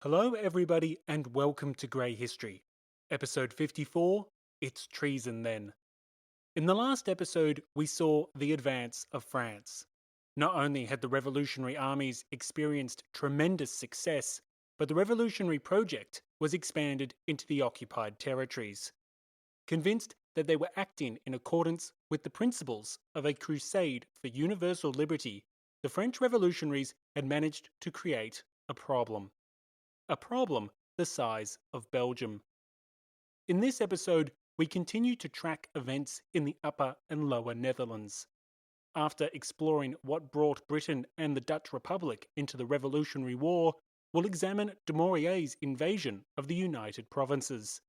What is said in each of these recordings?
Hello, everybody, and welcome to Grey History, episode 54 Its Treason Then. In the last episode, we saw the advance of France. Not only had the revolutionary armies experienced tremendous success, but the revolutionary project was expanded into the occupied territories. Convinced that they were acting in accordance with the principles of a crusade for universal liberty, the French revolutionaries had managed to create a problem. A problem the size of Belgium. In this episode, we continue to track events in the Upper and Lower Netherlands. After exploring what brought Britain and the Dutch Republic into the Revolutionary War, we'll examine Dumouriez's invasion of the United Provinces.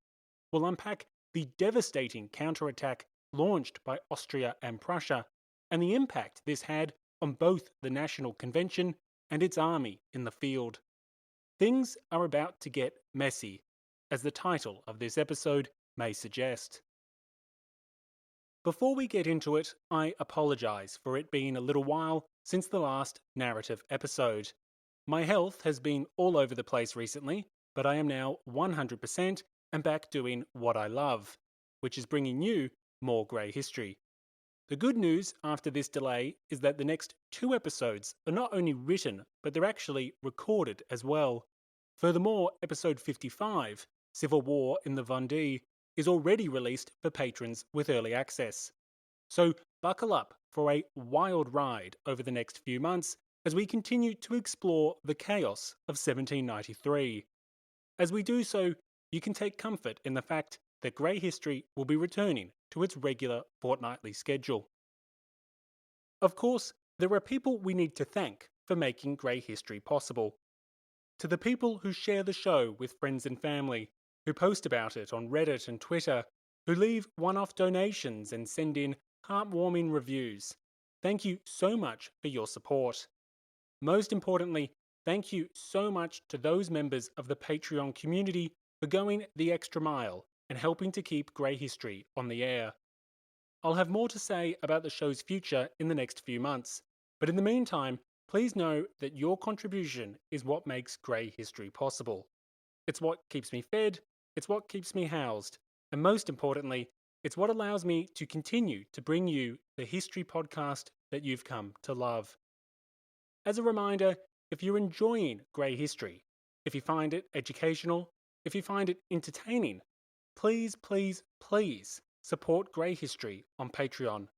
We'll unpack the devastating counterattack launched by Austria and Prussia, and the impact this had on both the National Convention and its army in the field. Things are about to get messy, as the title of this episode may suggest. Before we get into it, I apologise for it being a little while since the last narrative episode. My health has been all over the place recently, but I am now 100% and back doing what I love, which is bringing you more Grey History. The good news after this delay is that the next 2 episodes are not only written, but they're actually recorded as well. Furthermore, episode 55, Civil War in the Vendée, is already released for patrons with early access. So buckle up for a wild ride over the next few months as we continue to explore the chaos of 1793. As we do so, you can take comfort in the fact that Grey History will be returning to its regular fortnightly schedule. Of course, there are people we need to thank for making Grey History possible. To the people who share the show with friends and family, who post about it on Reddit and Twitter, who leave one-off donations and send in heartwarming reviews, thank you so much for your support. Most importantly, thank you so much to those members of the Patreon community for going the extra mile and helping to keep Grey History on the air. I'll have more to say about the show's future in the next few months, but in the meantime, please know that your contribution is what makes Grey History possible. It's what keeps me fed, it's what keeps me housed, and most importantly, it's what allows me to continue to bring you the history podcast that you've come to love. As a reminder, if you're enjoying Grey History, if you find it educational, if you find it entertaining, please support Grey History on Patreon.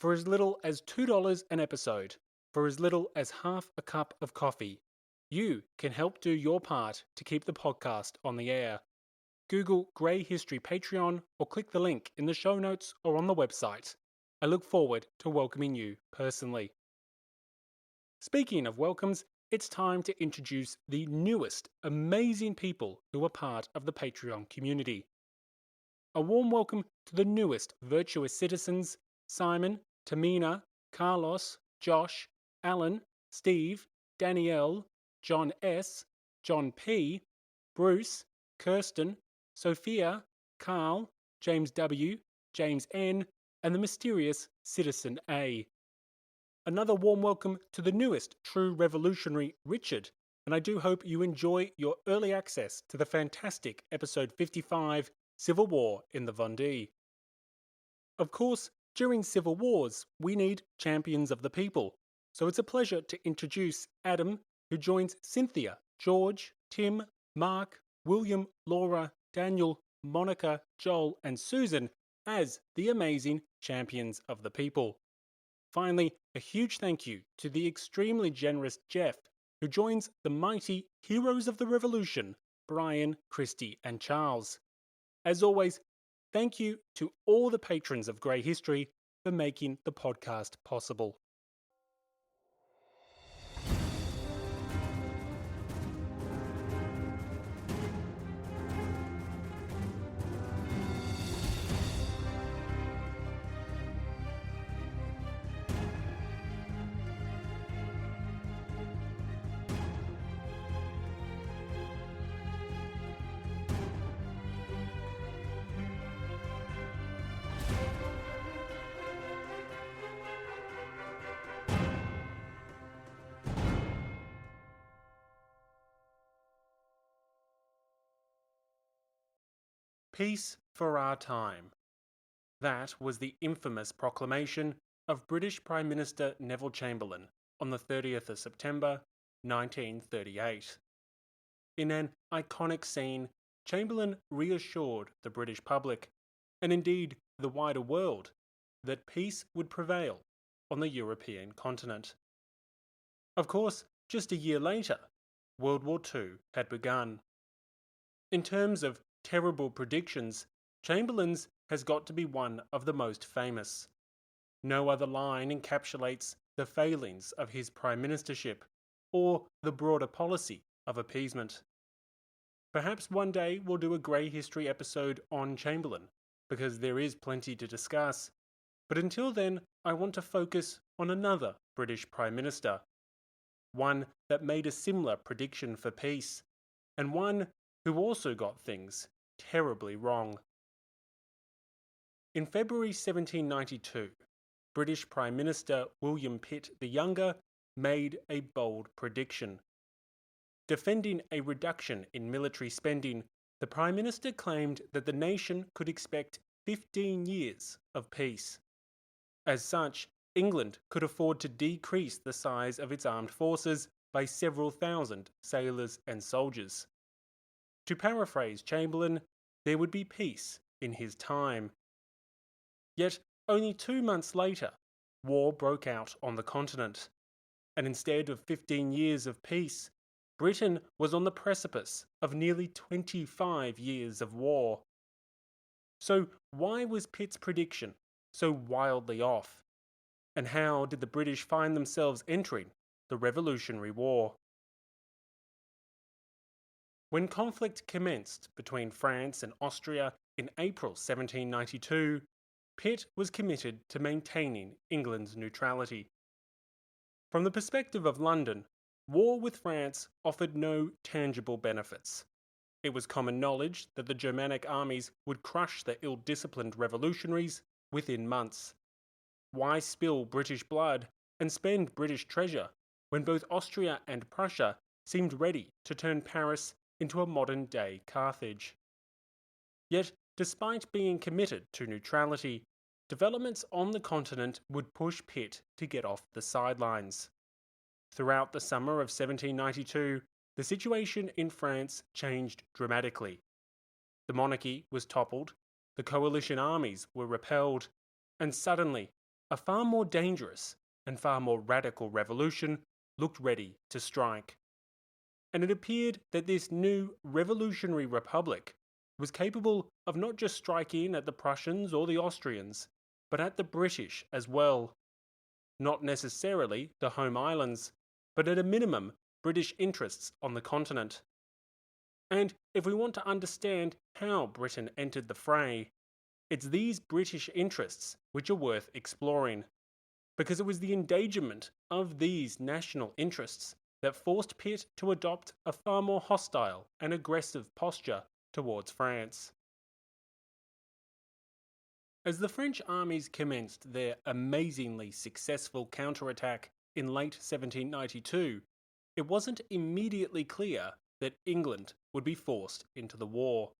For as little as $2 an episode, for as little as half a cup of coffee, you can help do your part to keep the podcast on the air. Google Grey History Patreon or click the link in the show notes or on the website. I look forward to welcoming you personally. Speaking of welcomes, it's time to introduce the newest amazing people who are part of the Patreon community. A warm welcome to the newest virtuous citizens, Simon, Tamina, Carlos, Josh, Alan, Steve, Danielle, John S., John P., Bruce, Kirsten, Sophia, Carl, James W., James N., and the mysterious Citizen A. Another warm welcome to the newest true revolutionary, Richard, and I do hope you enjoy your early access to the fantastic episode 55, Civil War in the Vendée. Of course, during civil wars, we need champions of the people, so it's a pleasure to introduce Adam, who joins Cynthia, George, Tim, Mark, William, Laura, Daniel, Monica, Joel, and Susan as the amazing champions of the people. Finally, a huge thank you to the extremely generous Jeff, who joins the mighty Heroes of the Revolution, Brian, Christy, and Charles. As always, thank you to all the patrons of Grey History for making the podcast possible. Peace for our time. That was the infamous proclamation of British Prime Minister Neville Chamberlain on the 30th of September 1938. In an iconic scene, Chamberlain reassured the British public, and indeed the wider world, that peace would prevail on the European continent. Of course, just a year later, World War II had begun. In terms of terrible predictions, Chamberlain's has got to be one of the most famous. No other line encapsulates the failings of his prime ministership or the broader policy of appeasement. Perhaps one day we'll do a grey history episode on Chamberlain, because there is plenty to discuss. But until then, I want to focus on another British Prime Minister. One that made a similar prediction for peace, and one who also got things terribly wrong. In February 1792, British Prime Minister William Pitt the Younger made a bold prediction. Defending a reduction in military spending, the Prime Minister claimed that the nation could expect 15 years of peace. As such, England could afford to decrease the size of its armed forces by several thousand sailors and soldiers. To paraphrase Chamberlain, there would be peace in his time. Yet, only 2 months later, war broke out on the continent, and instead of 15 years of peace, Britain was on the precipice of nearly 25 years of war. So why was Pitt's prediction so wildly off? And how did the British find themselves entering the Revolutionary War? When conflict commenced between France and Austria in April 1792, Pitt was committed to maintaining England's neutrality. From the perspective of London, war with France offered no tangible benefits. It was common knowledge that the Germanic armies would crush the ill-disciplined revolutionaries within months. Why spill British blood and spend British treasure when both Austria and Prussia seemed ready to turn Paris into a modern-day Carthage? Yet, despite being committed to neutrality, developments on the continent would push Pitt to get off the sidelines. Throughout the summer of 1792, the situation in France changed dramatically. The monarchy was toppled, the coalition armies were repelled, and suddenly, a far more dangerous and far more radical revolution looked ready to strike. And it appeared that this new revolutionary republic was capable of not just striking at the Prussians or the Austrians, but at the British as well. Not necessarily the home islands, but at a minimum British interests on the continent. And if we want to understand how Britain entered the fray, it's these British interests which are worth exploring, because it was the endangerment of these national interests that forced Pitt to adopt a far more hostile and aggressive posture towards France. As the French armies commenced their amazingly successful counterattack in late 1792, it wasn't immediately clear that England would be forced into the war.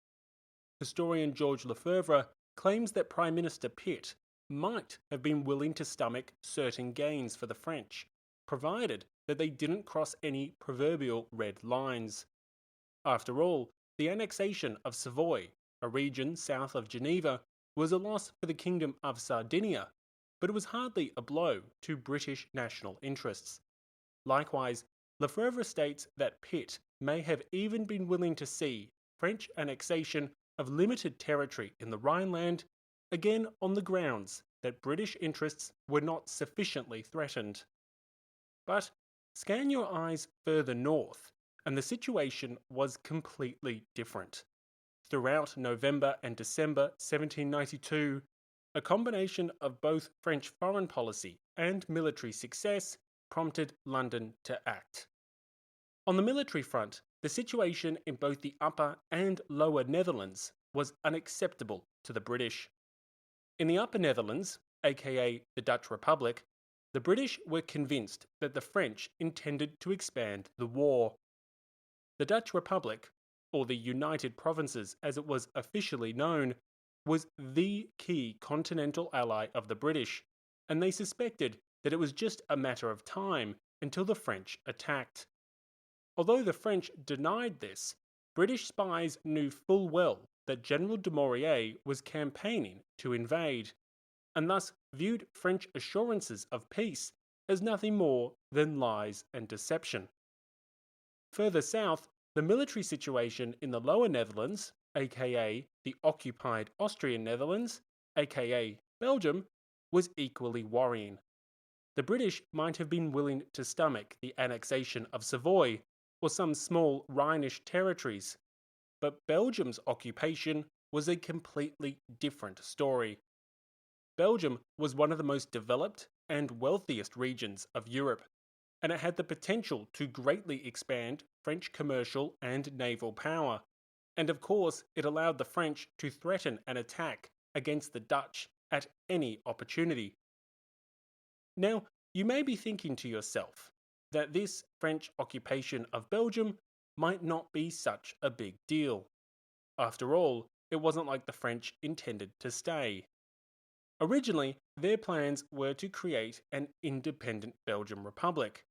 Historian George Lefebvre claims that Prime Minister Pitt might have been willing to stomach certain gains for the French, provided that they didn't cross any proverbial red lines. After all, the annexation of Savoy, a region south of Geneva, was a loss for the Kingdom of Sardinia, but it was hardly a blow to British national interests. Likewise, Lefebvre states that Pitt may have even been willing to see French annexation of limited territory in the Rhineland, again on the grounds that British interests were not sufficiently threatened. But scan your eyes further north, and the situation was completely different. Throughout November and December 1792, a combination of both French foreign policy and military success prompted London to act. On the military front, the situation in both the Upper and Lower Netherlands was unacceptable to the British. In the Upper Netherlands, aka the Dutch Republic, the British were convinced that the French intended to expand the war. The Dutch Republic, or the United Provinces as it was officially known, was the key continental ally of the British, and they suspected that it was just a matter of time until the French attacked. Although the French denied this, British spies knew full well that General Dumouriez was campaigning to invade, and thus viewed French assurances of peace as nothing more than lies and deception. Further south, the military situation in the Lower Netherlands, aka the occupied Austrian Netherlands, aka Belgium, was equally worrying. The British might have been willing to stomach the annexation of Savoy or some small Rhinish territories, but Belgium's occupation was a completely different story. Belgium was one of the most developed and wealthiest regions of Europe, and it had the potential to greatly expand French commercial and naval power. And of course, it allowed the French to threaten an attack against the Dutch at any opportunity. Now, you may be thinking to yourself that this French occupation of Belgium might not be such a big deal. After all, it wasn't like the French intended to stay. Originally, their plans were to create an independent Belgian Republic,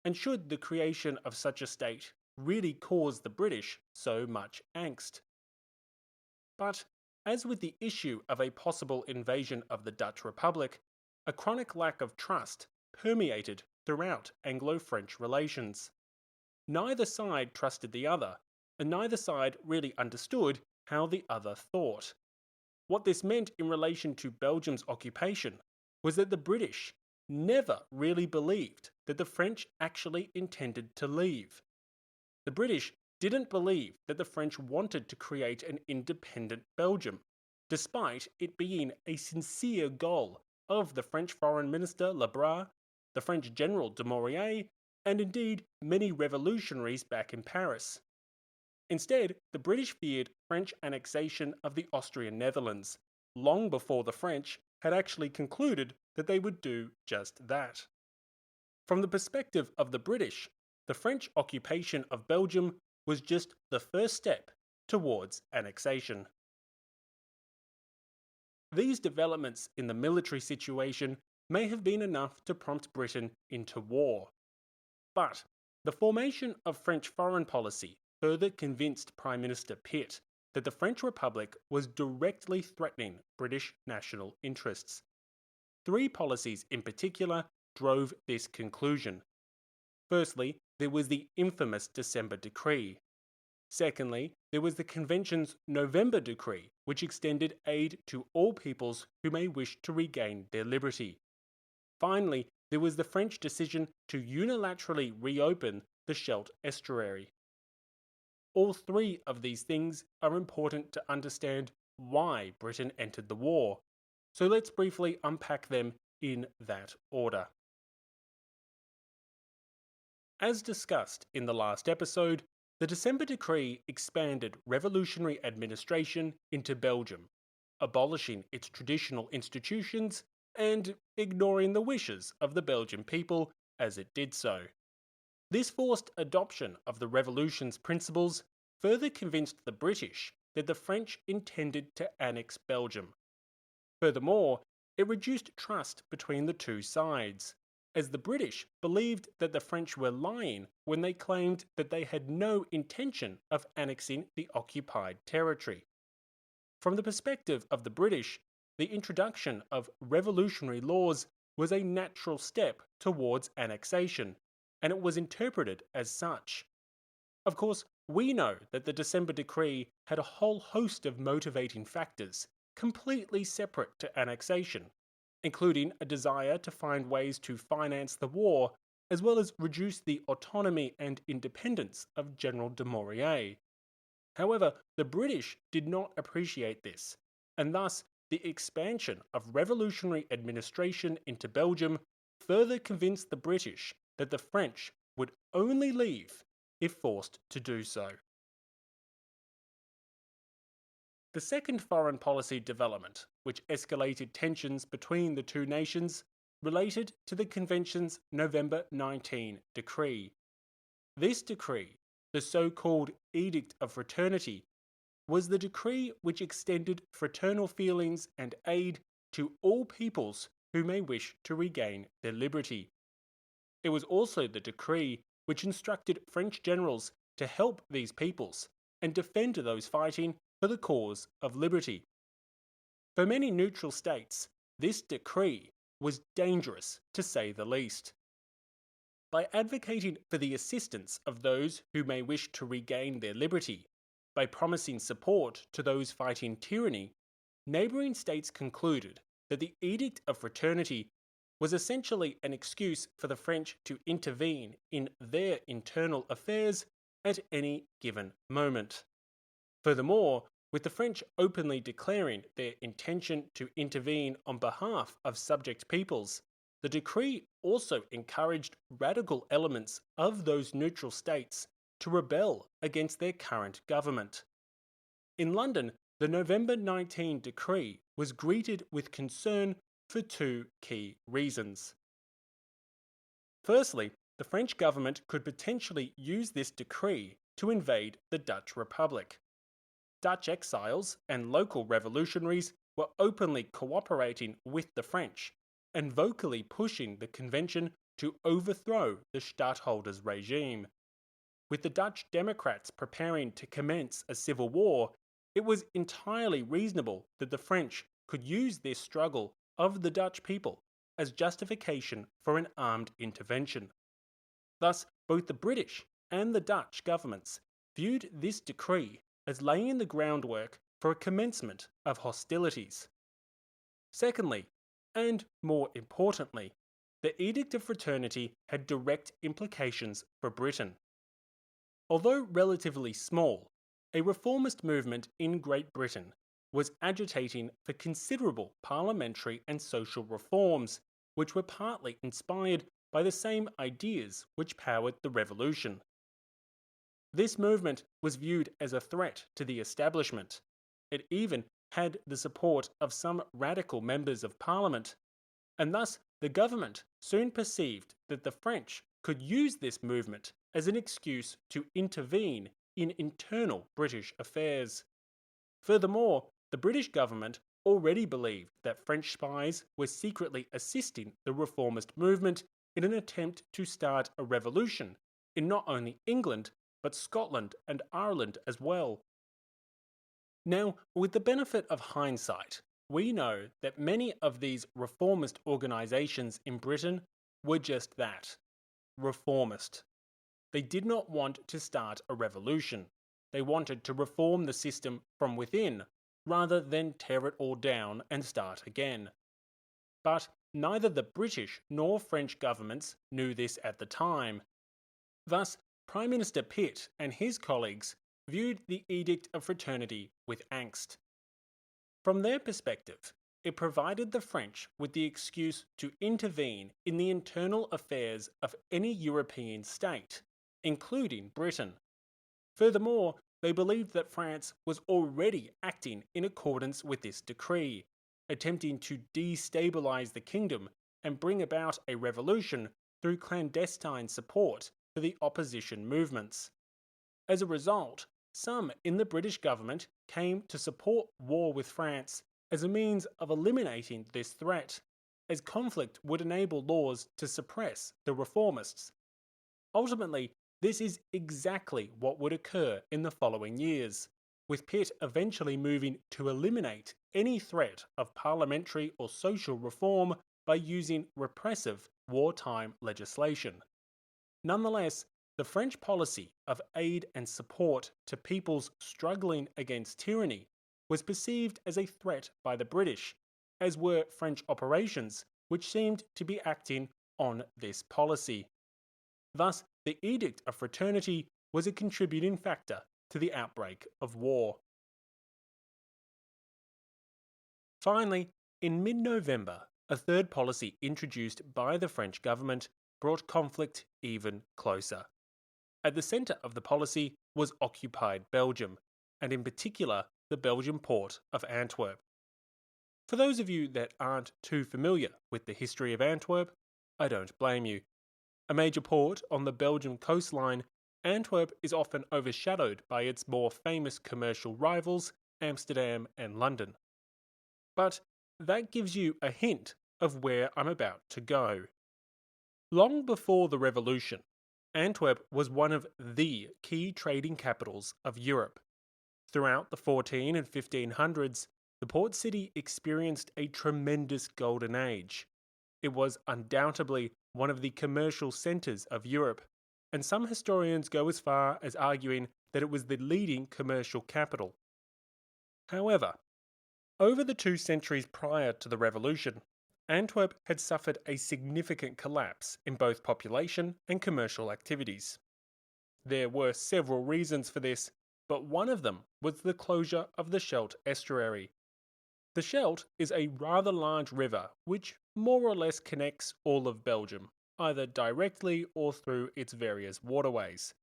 and should the creation of such a state really cause the British so much angst? But, as with the issue of a possible invasion of the Dutch Republic, a chronic lack of trust permeated throughout Anglo-French relations. Neither side trusted the other, and neither side really understood how the other thought. What this meant in relation to Belgium's occupation was that the British never really believed that the French actually intended to leave. The British didn't believe that the French wanted to create an independent Belgium, despite it being a sincere goal of the French Foreign Minister Lebras, the French General Dumouriez, and indeed many revolutionaries back in Paris. Instead, the British feared French annexation of the Austrian Netherlands, long before the French had actually concluded that they would do just that. From the perspective of the British, the French occupation of Belgium was just the first step towards annexation. These developments in the military situation may have been enough to prompt Britain into war. But the formation of French foreign policy further convinced Prime Minister Pitt that the French Republic was directly threatening British national interests. Three policies in particular drove this conclusion. Firstly, there was the infamous December Decree. Secondly, there was the Convention's November Decree, which extended aid to all peoples who may wish to regain their liberty. Finally, there was the French decision to unilaterally reopen the Scheldt estuary. All three of these things are important to understand why Britain entered the war, so let's briefly unpack them in that order. As discussed in the last episode, the December Decree expanded revolutionary administration into Belgium, abolishing its traditional institutions and ignoring the wishes of the Belgian people as it did so. This forced adoption of the revolution's principles further convinced the British that the French intended to annex Belgium. Furthermore, it reduced trust between the two sides, as the British believed that the French were lying when they claimed that they had no intention of annexing the occupied territory. From the perspective of the British, the introduction of revolutionary laws was a natural step towards annexation, and it was interpreted as such. Of course, we know that the December Decree had a whole host of motivating factors, completely separate to annexation, including a desire to find ways to finance the war, as well as reduce the autonomy and independence of General Dumouriez. However, the British did not appreciate this, and thus the expansion of revolutionary administration into Belgium further convinced the British that the French would only leave if forced to do so. The second foreign policy development, which escalated tensions between the two nations, related to the Convention's November 19 decree. This decree The so-called Edict of Fraternity was the decree which extended fraternal feelings and aid to all peoples who may wish to regain their liberty. It was also the decree which instructed French generals to help these peoples and defend those fighting for the cause of liberty. For many neutral states, this decree was dangerous to say the least. By advocating for the assistance of those who may wish to regain their liberty, by promising support to those fighting tyranny, neighbouring states concluded that the Edict of Fraternity was essentially an excuse for the French to intervene in their internal affairs at any given moment. Furthermore, with the French openly declaring their intention to intervene on behalf of subject peoples, the decree also encouraged radical elements of those neutral states to rebel against their current government. In London, the November 19 decree was greeted with concern for two key reasons. Firstly, the French government could potentially use this decree to invade the Dutch Republic. Dutch exiles and local revolutionaries were openly cooperating with the French and vocally pushing the convention to overthrow the stadtholder's regime. With the Dutch Democrats preparing to commence a civil war, it was entirely reasonable that the French could use this struggle of the Dutch people as justification for an armed intervention. Thus, both the British and the Dutch governments viewed this decree as laying the groundwork for a commencement of hostilities. Secondly, and more importantly, the Edict of Fraternity had direct implications for Britain. Although relatively small, a reformist movement in Great Britain was agitating for considerable parliamentary and social reforms, which were partly inspired by the same ideas which powered the revolution. This movement was viewed as a threat to the establishment. It even had the support of some radical members of parliament, and thus the government soon perceived that the French could use this movement as an excuse to intervene in internal British affairs. Furthermore, the British government already believed that French spies were secretly assisting the reformist movement in an attempt to start a revolution in not only England, but Scotland and Ireland as well. Now, with the benefit of hindsight, we know that many of these reformist organisations in Britain were just that, reformist. They did not want to start a revolution. They wanted to reform the system from within, rather than tear it all down and start again. But neither the British nor French governments knew this at the time. Thus, Prime Minister Pitt and his colleagues viewed the Edict of Fraternity with angst. From their perspective, it provided the French with the excuse to intervene in the internal affairs of any European state, including Britain. Furthermore, they believed that France was already acting in accordance with this decree, attempting to destabilise the kingdom and bring about a revolution through clandestine support for the opposition movements. As a result, some in the British government came to support war with France as a means of eliminating this threat, as conflict would enable laws to suppress the reformists. Ultimately, this is exactly what would occur in the following years, with Pitt eventually moving to eliminate any threat of parliamentary or social reform by using repressive wartime legislation. Nonetheless, the French policy of aid and support to peoples struggling against tyranny was perceived as a threat by the British, as were French operations, which seemed to be acting on this policy. Thus, the Edict of Fraternity was a contributing factor to the outbreak of war. Finally, in mid-November, a third policy introduced by the French government brought conflict even closer. At the centre of the policy was occupied Belgium, and in particular the Belgian port of Antwerp. For those of you that aren't too familiar with the history of Antwerp, I don't blame you. A major port on the Belgian coastline, Antwerp is often overshadowed by its more famous commercial rivals, Amsterdam and London. But that gives you a hint of where I'm about to go. Long before the Revolution, Antwerp was one of the key trading capitals of Europe. Throughout the 14 and 1500s, the port city experienced a tremendous golden age. It was undoubtedly one of the commercial centres of Europe, and some historians go as far as arguing that it was the leading commercial capital. However, over the 2 centuries prior to the Revolution, Antwerp had suffered a significant collapse in both population and commercial activities. There were several reasons for this, but one of them was the closure of the Scheldt estuary. The Scheldt is a rather large river which more or less connects all of Belgium, either directly or through its various waterways.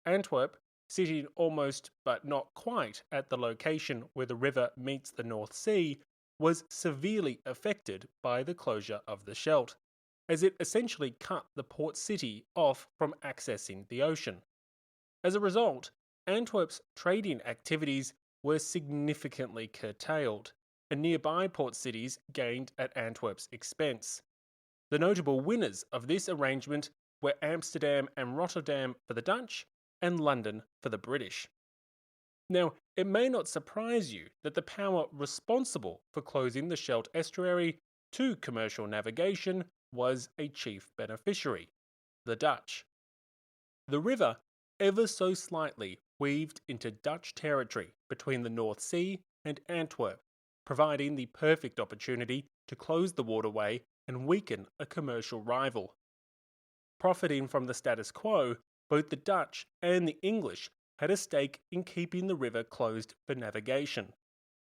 Antwerp, sitting almost but not quite at the location where the river meets the North Sea, was severely affected by the closure of the Scheldt, as it essentially cut the port city off from accessing the ocean. As a result, Antwerp's trading activities were significantly curtailed, and nearby port cities gained at Antwerp's expense. The notable winners of this arrangement were Amsterdam and Rotterdam for the Dutch, and London for the British. Now, it may not surprise you that the power responsible for closing the Scheldt estuary to commercial navigation was a chief beneficiary, the Dutch. The river ever so slightly weaved into Dutch territory between the North Sea and Antwerp, providing the perfect opportunity to close the waterway and weaken a commercial rival. Profiting from the status quo, both the Dutch and the English had a stake in keeping the river closed for navigation,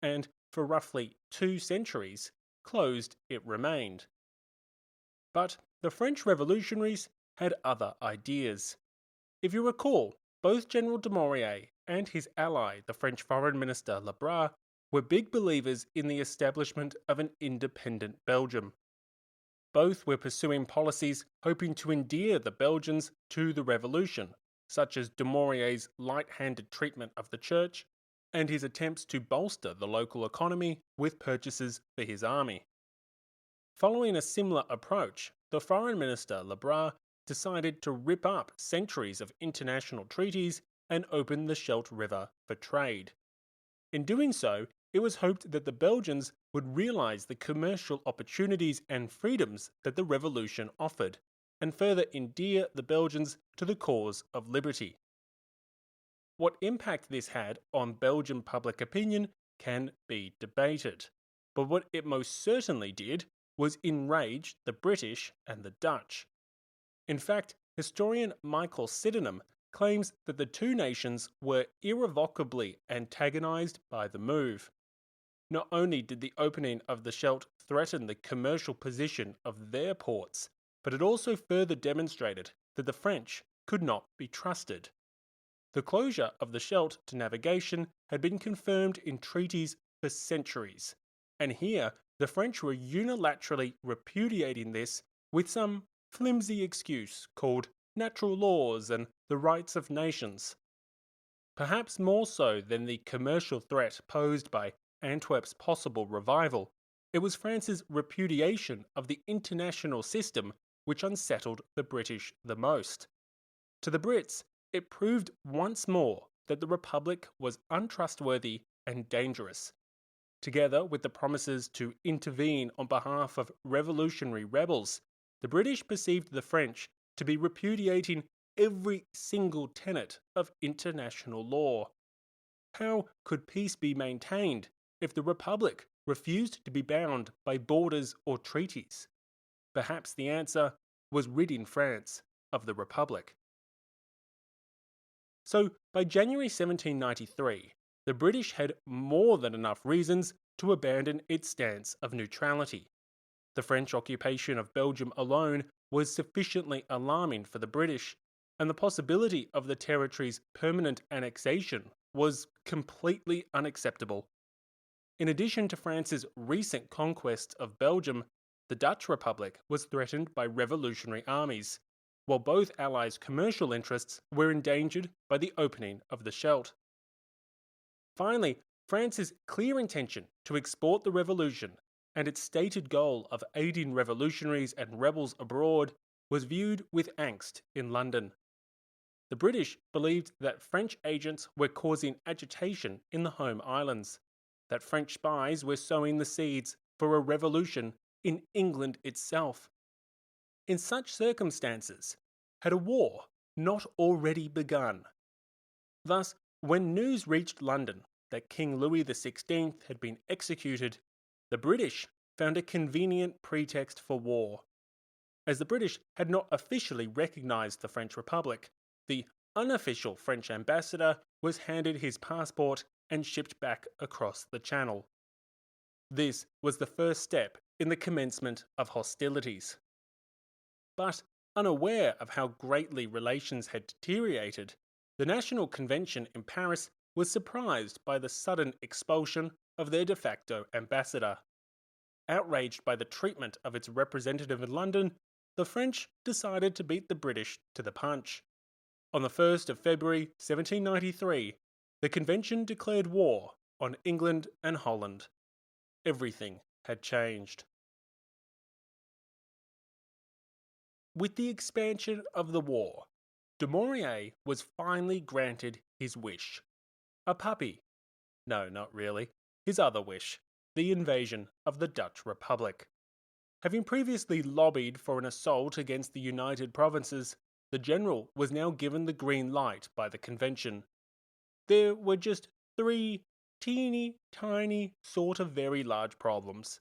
and for roughly 2 centuries, closed it remained. But the French revolutionaries had other ideas. If you recall, both General Dumouriez and his ally, the French Foreign Minister Lebras, were big believers in the establishment of an independent Belgium. Both were pursuing policies hoping to endear the Belgians to the revolution, such as Dumouriez's light-handed treatment of the church and his attempts to bolster the local economy with purchases for his army. Following a similar approach, the Foreign Minister Lebras decided to rip up centuries of international treaties and open the Scheldt River for trade. In doing so, it was hoped that the Belgians would realise the commercial opportunities and freedoms that the revolution offered, and further endear the Belgians to the cause of liberty. What impact this had on Belgian public opinion can be debated, but what it most certainly did was enrage the British and the Dutch. In fact, historian Michael Sydenham claims that the two nations were irrevocably antagonised by the move. Not only did the opening of the Scheldt threaten the commercial position of their ports, but it also further demonstrated that the French could not be trusted. The closure of the Scheldt to navigation had been confirmed in treaties for centuries, and here the French were unilaterally repudiating this with some flimsy excuse called natural laws and the rights of nations. Perhaps more so than the commercial threat posed by Antwerp's possible revival, it was France's repudiation of the international system which unsettled the British the most. To the Brits, it proved once more that the Republic was untrustworthy and dangerous. Together with the promises to intervene on behalf of revolutionary rebels, the British perceived the French to be repudiating every single tenet of international law. How could peace be maintained if the Republic refused to be bound by borders or treaties? Perhaps the answer was ridding France of the Republic. So, by January 1793, the British had more than enough reasons to abandon its stance of neutrality. The French occupation of Belgium alone was sufficiently alarming for the British, and the possibility of the territory's permanent annexation was completely unacceptable. In addition to France's recent conquest of Belgium, the Dutch Republic was threatened by revolutionary armies, while both allies' commercial interests were endangered by the opening of the Scheldt. Finally, France's clear intention to export the revolution and its stated goal of aiding revolutionaries and rebels abroad was viewed with angst in London. The British believed that French agents were causing agitation in the home islands, that French spies were sowing the seeds for a revolution in England itself. In such circumstances, had a war not already begun? Thus, when news reached London that King Louis XVI had been executed, the British found a convenient pretext for war. As the British had not officially recognised the French Republic, the unofficial French ambassador was handed his passport and shipped back across the Channel. This was the first step in the commencement of hostilities. But, unaware of how greatly relations had deteriorated, the National Convention in Paris was surprised by the sudden expulsion of their de facto ambassador. Outraged by the treatment of its representative in London, the French decided to beat the British to the punch. On the 1st of February 1793, the convention declared war on England and Holland. Everything had changed. With the expansion of the war, Dumouriez was finally granted his wish. A puppy. No, not really. His other wish, the invasion of the Dutch Republic. Having previously lobbied for an assault against the United Provinces, the general was now given the green light by the convention. There were just 3 teeny tiny sort of very large problems.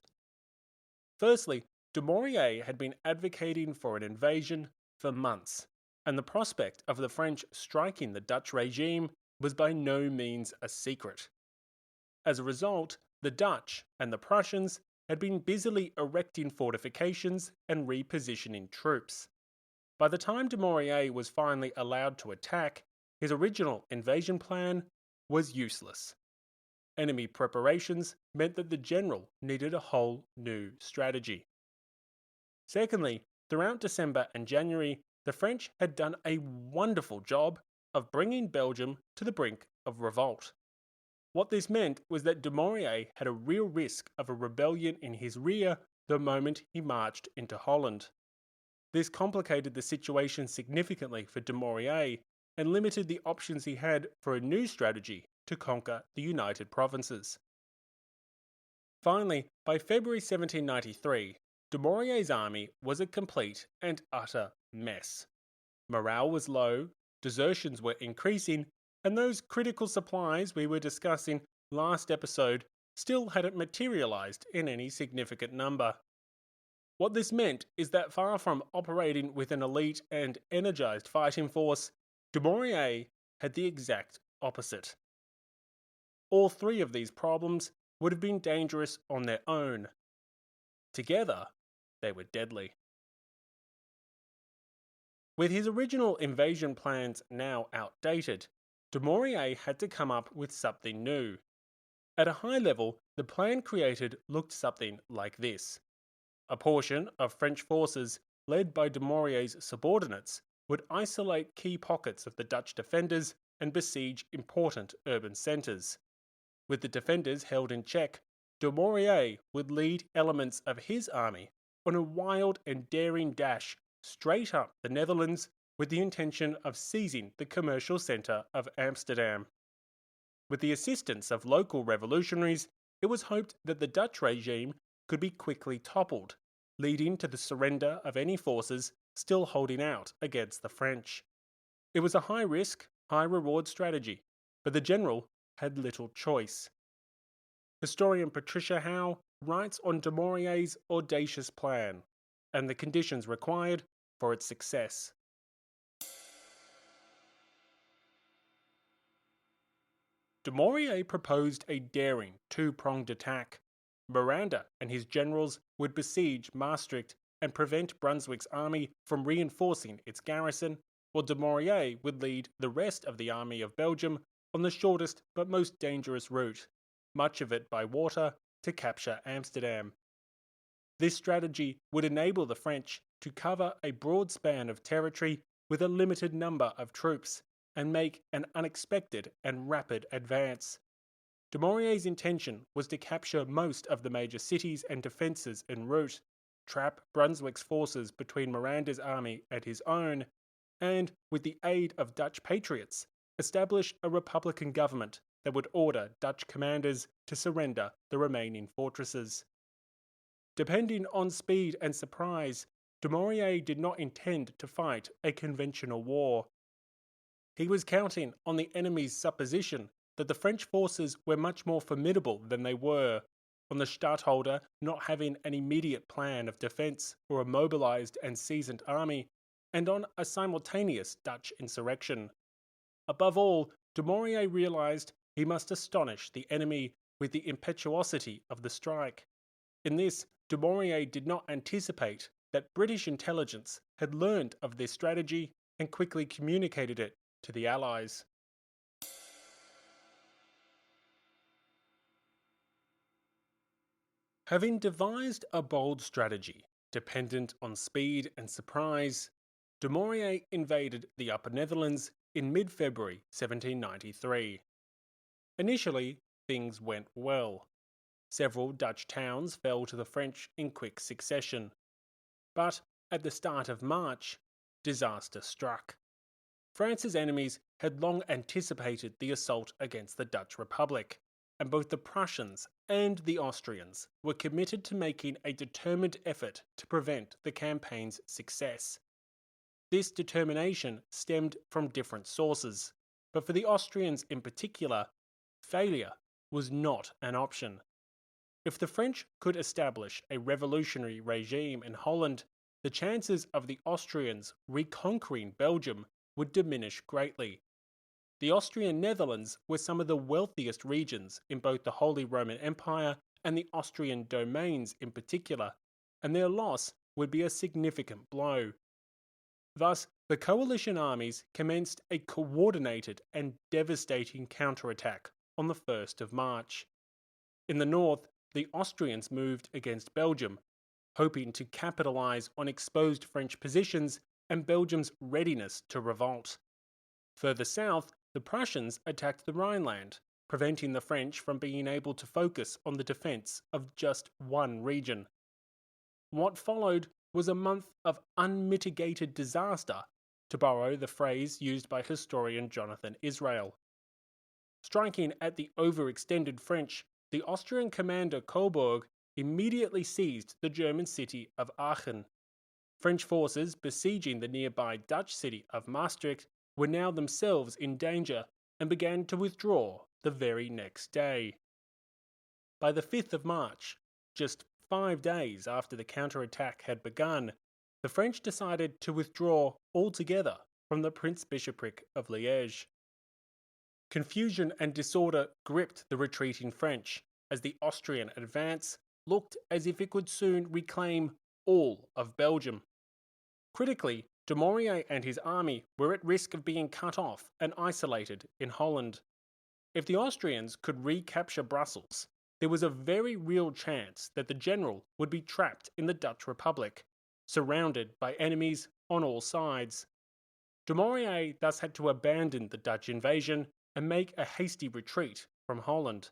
Firstly, Dumouriez had been advocating for an invasion for months, and the prospect of the French striking the Dutch regime was by no means a secret. As a result, the Dutch and the Prussians had been busily erecting fortifications and repositioning troops. By the time Dumouriez was finally allowed to attack, his original invasion plan was useless. Enemy preparations meant that the general needed a whole new strategy. Secondly, throughout December and January, the French had done a wonderful job of bringing Belgium to the brink of revolt. What this meant was that Dumouriez had a real risk of a rebellion in his rear the moment he marched into Holland. This complicated the situation significantly for Dumouriez and limited the options he had for a new strategy to conquer the United Provinces. Finally, by February 1793, Dumouriez's army was a complete and utter mess. Morale was low, desertions were increasing, and those critical supplies we were discussing last episode still hadn't materialized in any significant number. What this meant is that far from operating with an elite and energized fighting force, Dumouriez had the exact opposite. All 3 of these problems would have been dangerous on their own. Together, they were deadly. With his original invasion plans now outdated, Dumouriez had to come up with something new. At a high level, the plan created looked something like this. A portion of French forces, led by Dumouriez's subordinates, would isolate key pockets of the Dutch defenders and besiege important urban centres. With the defenders held in check, Dumouriez would lead elements of his army on a wild and daring dash straight up the Netherlands with the intention of seizing the commercial centre of Amsterdam. With the assistance of local revolutionaries, it was hoped that the Dutch regime could be quickly toppled, leading to the surrender of any forces still holding out against the French. It was a high-risk, high-reward strategy, but the general had little choice. Historian Patricia Howe writes on Dumouriez's audacious plan and the conditions required for its success. Dumouriez proposed a daring 2-pronged attack. Miranda and his generals would besiege Maastricht and prevent Brunswick's army from reinforcing its garrison, while Dumouriez would lead the rest of the army of Belgium on the shortest but most dangerous route, much of it by water, to capture Amsterdam. This strategy would enable the French to cover a broad span of territory with a limited number of troops and make an unexpected and rapid advance. Dumouriez's intention was to capture most of the major cities and defences en route, trap Brunswick's forces between Miranda's army and his own, and, with the aid of Dutch patriots, establish a republican government that would order Dutch commanders to surrender the remaining fortresses. Depending on speed and surprise, Dumouriez did not intend to fight a conventional war. He was counting on the enemy's supposition that the French forces were much more formidable than they were, on the Stadtholder not having an immediate plan of defence for a mobilised and seasoned army, and on a simultaneous Dutch insurrection. Above all, Dumouriez realised he must astonish the enemy with the impetuosity of the strike. In this, Dumouriez did not anticipate that British intelligence had learned of this strategy and quickly communicated it to the Allies. Having devised a bold strategy dependent on speed and surprise, Dumouriez invaded the Upper Netherlands in mid-February 1793. Initially, things went well. Several Dutch towns fell to the French in quick succession. But at the start of March, disaster struck. France's enemies had long anticipated the assault against the Dutch Republic, and both the Prussians and the Austrians were committed to making a determined effort to prevent the campaign's success. This determination stemmed from different sources, but for the Austrians in particular, failure was not an option. If the French could establish a revolutionary regime in Holland, the chances of the Austrians reconquering Belgium would diminish greatly. The Austrian Netherlands were some of the wealthiest regions in both the Holy Roman Empire and the Austrian domains in particular, and their loss would be a significant blow. Thus, the coalition armies commenced a coordinated and devastating counterattack on the 1st of March. In the north, the Austrians moved against Belgium, hoping to capitalise on exposed French positions and Belgium's readiness to revolt. Further south, the Prussians attacked the Rhineland, preventing the French from being able to focus on the defence of just one region. What followed was a month of unmitigated disaster, to borrow the phrase used by historian Jonathan Israel. Striking at the overextended French, the Austrian commander Coburg immediately seized the German city of Aachen. French forces besieging the nearby Dutch city of Maastricht were now themselves in danger and began to withdraw the very next day. By the 5th of March, just 5 days after the counterattack had begun, the French decided to withdraw altogether from the Prince-Bishopric of Liège. Confusion and disorder gripped the retreating French as the Austrian advance looked as if it could soon reclaim all of Belgium. Critically, Dumouriez and his army were at risk of being cut off and isolated in Holland. If the Austrians could recapture Brussels, there was a very real chance that the general would be trapped in the Dutch Republic, surrounded by enemies on all sides. Dumouriez thus had to abandon the Dutch invasion and make a hasty retreat from Holland.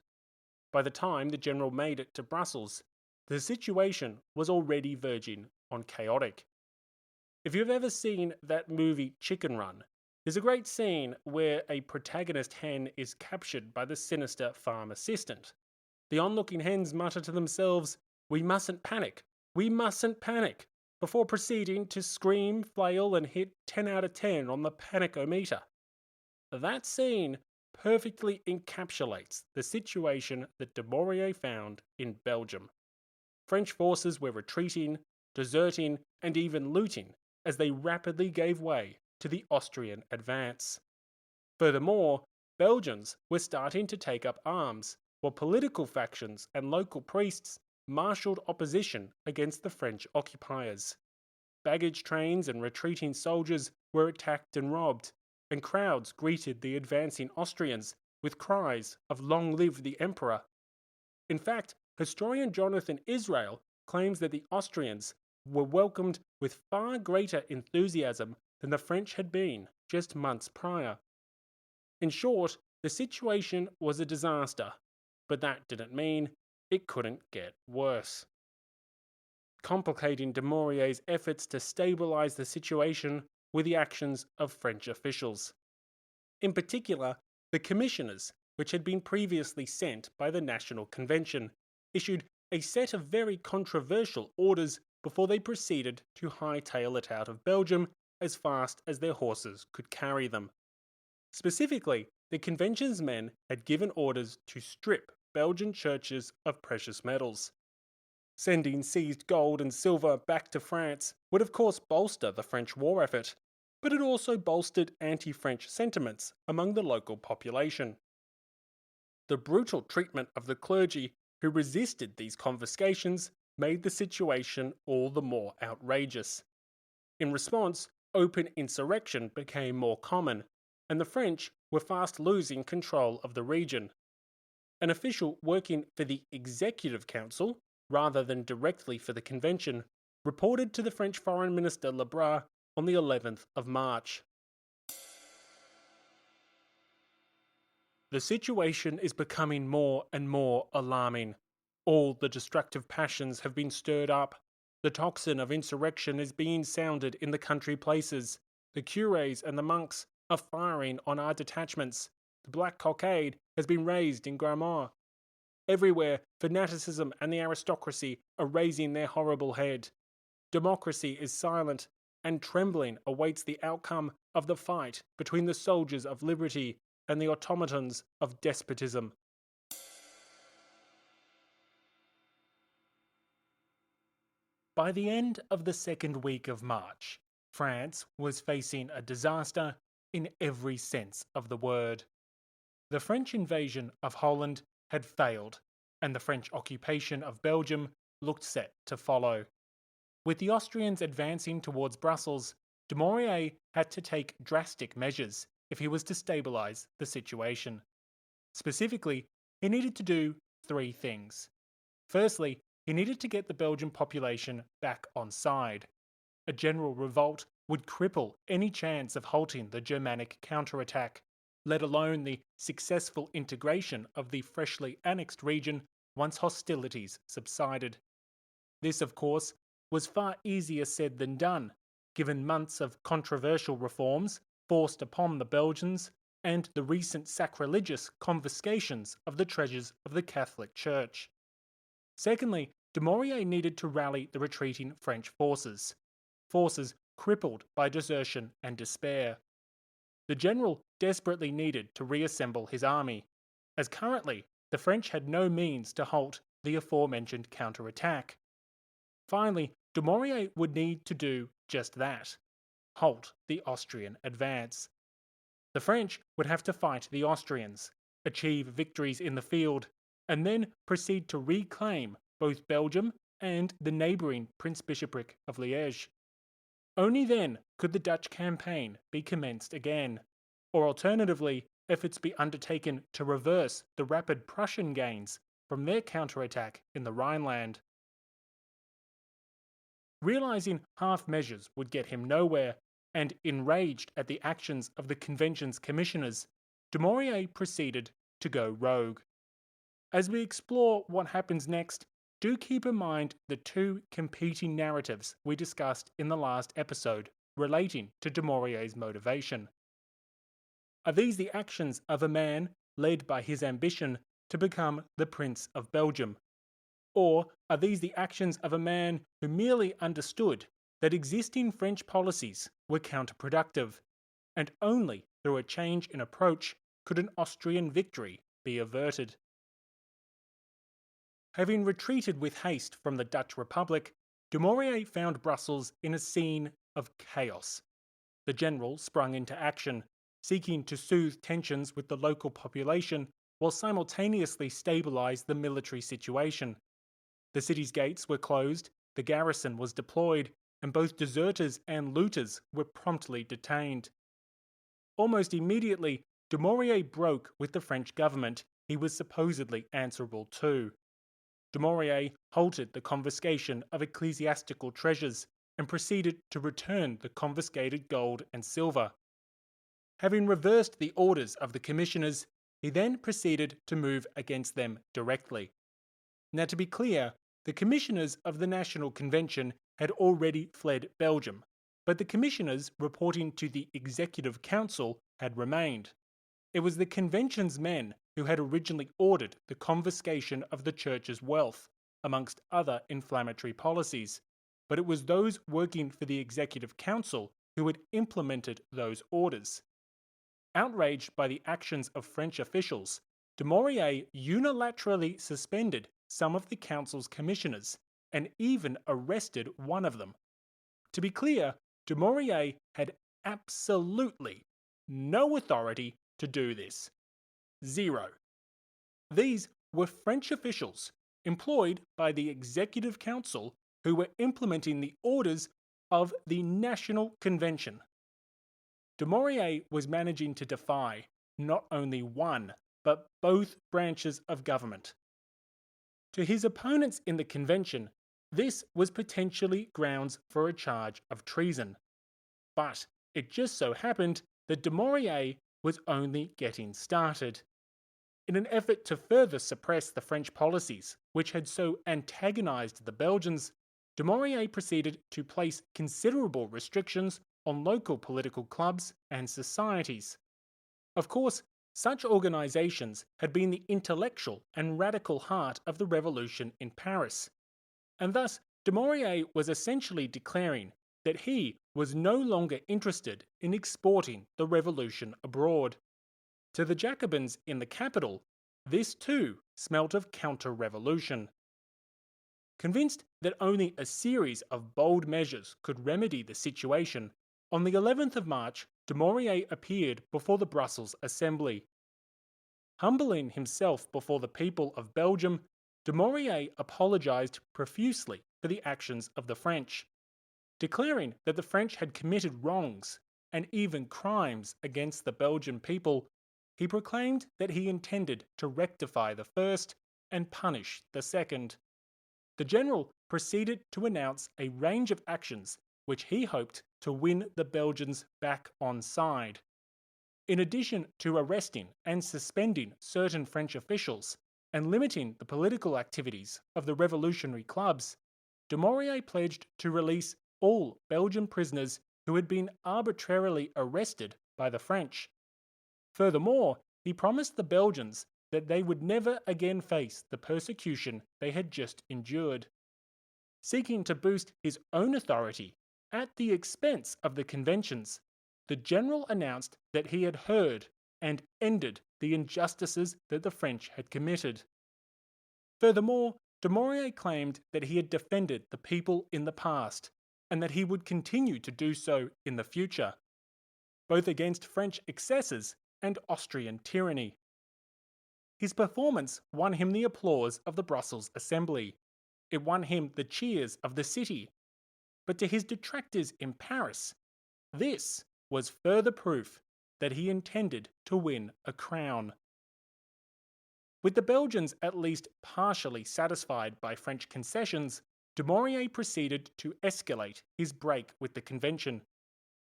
By the time the general made it to Brussels, the situation was already verging on chaotic. If you've ever seen that movie Chicken Run, there's a great scene where a protagonist hen is captured by the sinister farm assistant. The onlooking hens mutter to themselves, "We mustn't panic, we mustn't panic," before proceeding to scream, flail, and hit 10 out of 10 on the panic-o-meter. That scene perfectly encapsulates the situation that Dumouriez found in Belgium. French forces were retreating, deserting, and even looting as they rapidly gave way to the Austrian advance. Furthermore, Belgians were starting to take up arms, while political factions and local priests marshalled opposition against the French occupiers. Baggage trains and retreating soldiers were attacked and robbed, and crowds greeted the advancing Austrians with cries of "Long live the Emperor." In fact, historian Jonathan Israel claims that the Austrians were welcomed with far greater enthusiasm than the French had been just months prior. In short, the situation was a disaster, but that didn't mean it couldn't get worse. Complicating Dumouriez's efforts to stabilize the situation were the actions of French officials. In particular, the commissioners, which had been previously sent by the National Convention, issued a set of very controversial orders before they proceeded to hightail it out of Belgium as fast as their horses could carry them. Specifically, the Convention's men had given orders to strip Belgian churches of precious metals. Sending seized gold and silver back to France would of course bolster the French war effort, but it also bolstered anti-French sentiments among the local population. The brutal treatment of the clergy who resisted these confiscations made the situation all the more outrageous. In response, open insurrection became more common, and the French were fast losing control of the region. An official working for the Executive Council, rather than directly for the Convention, reported to the French Foreign Minister Lebras on the 11th of March. The situation is becoming more and more alarming. All the destructive passions have been stirred up. The tocsin of insurrection is being sounded in the country places. The cures and the monks are firing on our detachments. The black cockade has been raised in Grammont. Everywhere, fanaticism and the aristocracy are raising their horrible head. Democracy is silent, and trembling awaits the outcome of the fight between the soldiers of liberty and the automatons of despotism. By the end of the second week of March, France was facing a disaster in every sense of the word. The French invasion of Holland had failed, and the French occupation of Belgium looked set to follow. With the Austrians advancing towards Brussels, Dumouriez had to take drastic measures if he was to stabilise the situation. Specifically, he needed to do three things. Firstly, he needed to get the Belgian population back on side. A general revolt would cripple any chance of halting the Germanic counterattack, let alone the successful integration of the freshly annexed region once hostilities subsided. This, of course, was far easier said than done, given months of controversial reforms forced upon the Belgians and the recent sacrilegious confiscations of the treasures of the Catholic Church. Secondly, Dumouriez needed to rally the retreating French forces crippled by desertion and despair. The general desperately needed to reassemble his army, as currently the French had no means to halt the aforementioned counterattack. Finally, Dumouriez would need to do just that: halt the Austrian advance. The French would have to fight the Austrians, achieve victories in the field, and then proceed to reclaim both Belgium and the neighbouring Prince-Bishopric of Liège. Only then could the Dutch campaign be commenced again, or alternatively, efforts be undertaken to reverse the rapid Prussian gains from their counterattack in the Rhineland. Realising half measures would get him nowhere, and enraged at the actions of the Convention's commissioners, Dumouriez proceeded to go rogue. As we explore what happens next, do keep in mind the two competing narratives we discussed in the last episode relating to Dumouriez's motivation. Are these the actions of a man led by his ambition to become the Prince of Belgium? Or are these the actions of a man who merely understood that existing French policies were counterproductive, and only through a change in approach could an Austrian victory be averted? Having retreated with haste from the Dutch Republic, Dumouriez found Brussels in a scene of chaos. The general sprung into action, seeking to soothe tensions with the local population while simultaneously stabilise the military situation. The city's gates were closed, the garrison was deployed, and both deserters and looters were promptly detained. Almost immediately, Dumouriez broke with the French government he was supposedly answerable to. Dumouriez halted the confiscation of ecclesiastical treasures and proceeded to return the confiscated gold and silver. Having reversed the orders of the commissioners, he then proceeded to move against them directly. Now, to be clear, the commissioners of the National Convention had already fled Belgium, but the commissioners reporting to the Executive Council had remained. It was the convention's men who had originally ordered the confiscation of the church's wealth, amongst other inflammatory policies, but it was those working for the Executive Council who had implemented those orders. Outraged by the actions of French officials, Dumouriez unilaterally suspended some of the council's commissioners and even arrested one of them. To be clear, Dumouriez had absolutely no authority to do this. Zero. These were French officials employed by the Executive Council who were implementing the orders of the National Convention. Dumouriez was managing to defy not only one, but both branches of government. To his opponents in the convention, this was potentially grounds for a charge of treason. But it just so happened that Dumouriez was only getting started. In an effort to further suppress the French policies, which had so antagonized the Belgians, Dumouriez proceeded to place considerable restrictions on local political clubs and societies. Of course, such organizations had been the intellectual and radical heart of the revolution in Paris, and thus Dumouriez was essentially declaring that he was no longer interested in exporting the revolution abroad. To the Jacobins in the capital, this too smelt of counter-revolution. Convinced that only a series of bold measures could remedy the situation, on the 11th of March, Dumouriez appeared before the Brussels Assembly. Humbling himself before the people of Belgium, Dumouriez apologized profusely for the actions of the French, declaring that the French had committed wrongs and even crimes against the Belgian people. He proclaimed that he intended to rectify the first and punish the second. The general proceeded to announce a range of actions which he hoped to win the Belgians back on side. In addition to arresting and suspending certain French officials and limiting the political activities of the revolutionary clubs, Dumouriez pledged to release all Belgian prisoners who had been arbitrarily arrested by the French. Furthermore, he promised the Belgians that they would never again face the persecution they had just endured. Seeking to boost his own authority at the expense of the conventions, the general announced that he had heard and ended the injustices that the French had committed. Furthermore, Dumouriez claimed that he had defended the people in the past and that he would continue to do so in the future, both against French excesses and Austrian tyranny. His performance won him the applause of the Brussels Assembly. It won him the cheers of the city. But to his detractors in Paris, this was further proof that he intended to win a crown. With the Belgians at least partially satisfied by French concessions, Dumouriez proceeded to escalate his break with the convention.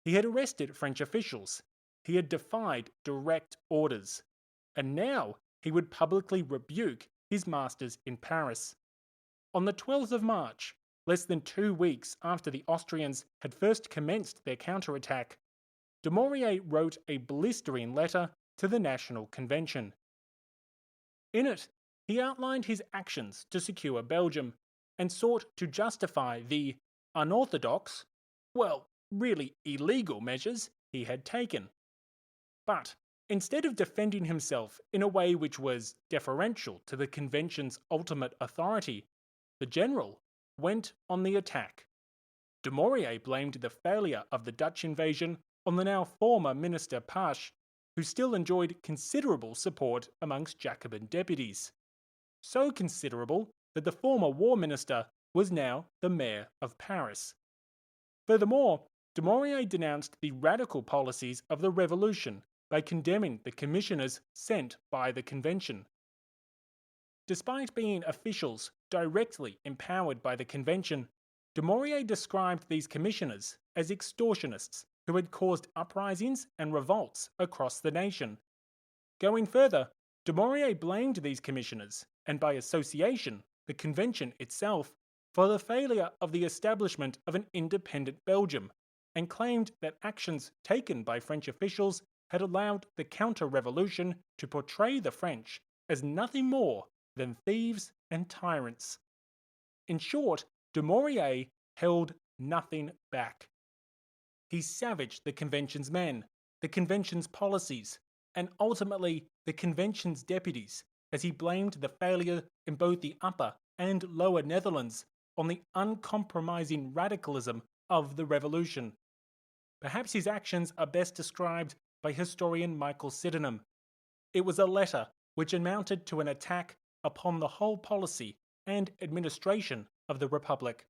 He had arrested French officials, he had defied direct orders, and now he would publicly rebuke his masters in Paris. On the 12th of March, less than 2 weeks after the Austrians had first commenced their counterattack, Dumouriez wrote a blistering letter to the National Convention. In it, he outlined his actions to secure Belgium and sought to justify the unorthodox, well, really illegal measures he had taken. But instead of defending himself in a way which was deferential to the convention's ultimate authority, the general went on the attack. Dumouriez blamed the failure of the Dutch invasion on the now former minister Pache, who still enjoyed considerable support amongst Jacobin deputies. So considerable that the former war minister was now the mayor of Paris. Furthermore, Dumouriez denounced the radical policies of the revolution by condemning the commissioners sent by the convention. Despite being officials directly empowered by the convention, Dumouriez described these commissioners as extortionists who had caused uprisings and revolts across the nation. Going further, Dumouriez blamed these commissioners, and by association, the convention itself, for the failure of the establishment of an independent Belgium, and claimed that actions taken by French officials had allowed the counter-revolution to portray the French as nothing more than thieves and tyrants. In short, Dumouriez held nothing back. He savaged the convention's men, the convention's policies, and ultimately the convention's deputies, as he blamed the failure in both the upper and lower Netherlands on the uncompromising radicalism of the revolution. Perhaps his actions are best described by historian Michael Sydenham. It was a letter which amounted to an attack upon the whole policy and administration of the Republic.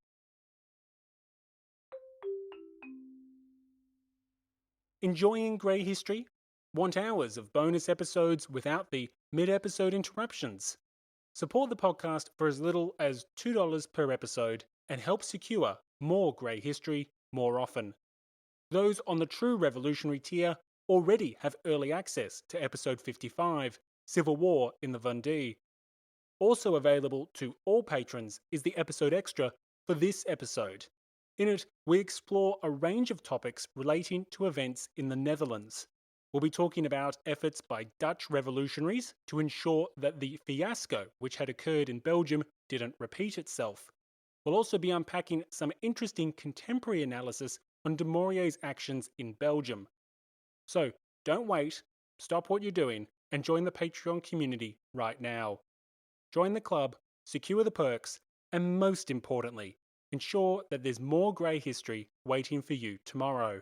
Enjoying Grey History? Want hours of bonus episodes without the mid-episode interruptions? Support the podcast for as little as $2 per episode and help secure more Grey History more often. Those on the True Revolutionary tier already have early access to episode 55, Civil War in the Vendée. Also available to all patrons is the episode extra for this episode. In it, we explore a range of topics relating to events in the Netherlands. We'll be talking about efforts by Dutch revolutionaries to ensure that the fiasco which had occurred in Belgium didn't repeat itself. We'll also be unpacking some interesting contemporary analysis on Dumouriez's actions in Belgium. So, don't wait, stop what you're doing, and join the Patreon community right now. Join the club, secure the perks, and most importantly, ensure that there's more Grey History waiting for you tomorrow.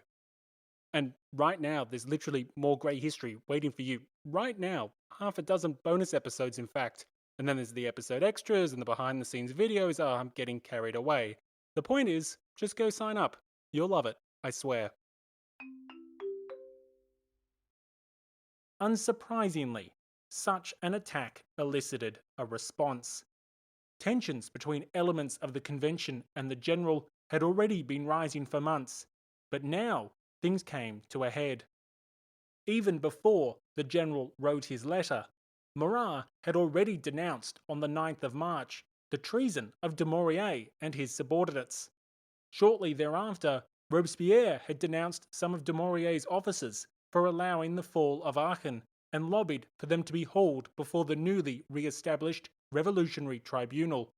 And right now, there's literally more Grey History waiting for you right now. Half a dozen bonus episodes, in fact. And then there's the episode extras and the behind-the-scenes videos. Oh, I'm getting carried away. The point is, just go sign up. You'll love it, I swear. Unsurprisingly, such an attack elicited a response. Tensions between elements of the convention and the general had already been rising for months, but now things came to a head. Even before the general wrote his letter, Marat had already denounced on the 9th of March the treason of Dumouriez and his subordinates. Shortly thereafter, Robespierre had denounced some of Dumouriez's officers for allowing the fall of Aachen and lobbied for them to be hauled before the newly re-established Revolutionary Tribunal.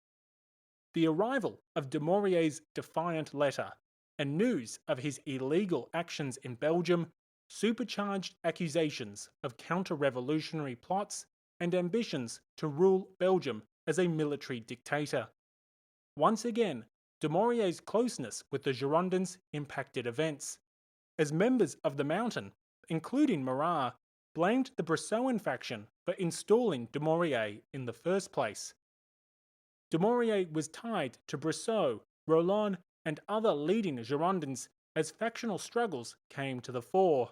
The arrival of Dumouriez's defiant letter and news of his illegal actions in Belgium supercharged accusations of counter-revolutionary plots and ambitions to rule Belgium as a military dictator. Once again, Dumouriez's closeness with the Girondins impacted events, as members of the Mountain, including Marat, blamed the Bressoan faction for installing Dumouriez in the first place. Dumouriez was tied to Bressot, Roland, and other leading Girondins as factional struggles came to the fore.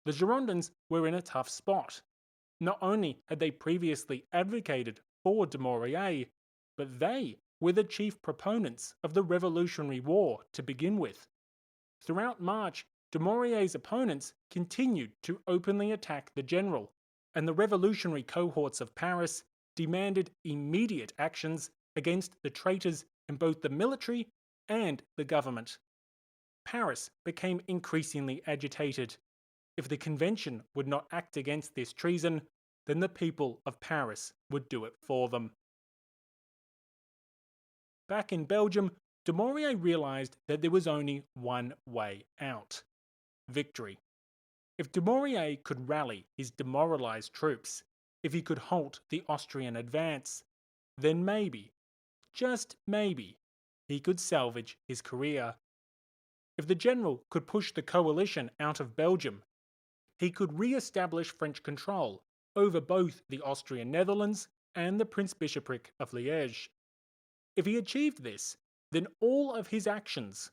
The Girondins were in a tough spot. Not only had they previously advocated for Dumouriez, but they were the chief proponents of the Revolutionary War to begin with. Throughout March, Dumouriez's opponents continued to openly attack the general, and the revolutionary cohorts of Paris demanded immediate actions against the traitors in both the military and the government. Paris became increasingly agitated. If the convention would not act against this treason, then the people of Paris would do it for them. Back in Belgium, Dumouriez realized that there was only one way out: victory. If Dumouriez could rally his demoralized troops, if he could halt the Austrian advance, then maybe, just maybe, he could salvage his career. If the general could push the coalition out of Belgium, he could re-establish French control over both the Austrian Netherlands and the Prince-Bishopric of Liège. If he achieved this, then all of his actions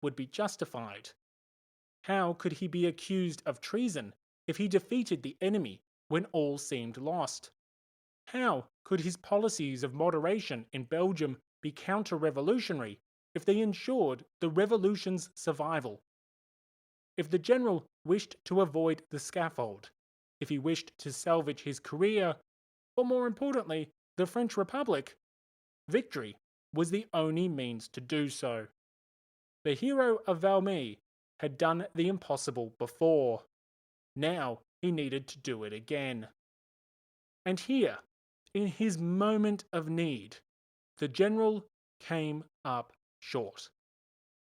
would be justified. How could he be accused of treason if he defeated the enemy when all seemed lost? How could his policies of moderation in Belgium be counter-revolutionary if they ensured the revolution's survival? If the general wished to avoid the scaffold, if he wished to salvage his career, or more importantly, the French Republic, victory was the only means to do so. The hero of Valmy had done the impossible before. Now he needed to do it again. And here, in his moment of need, the general came up short.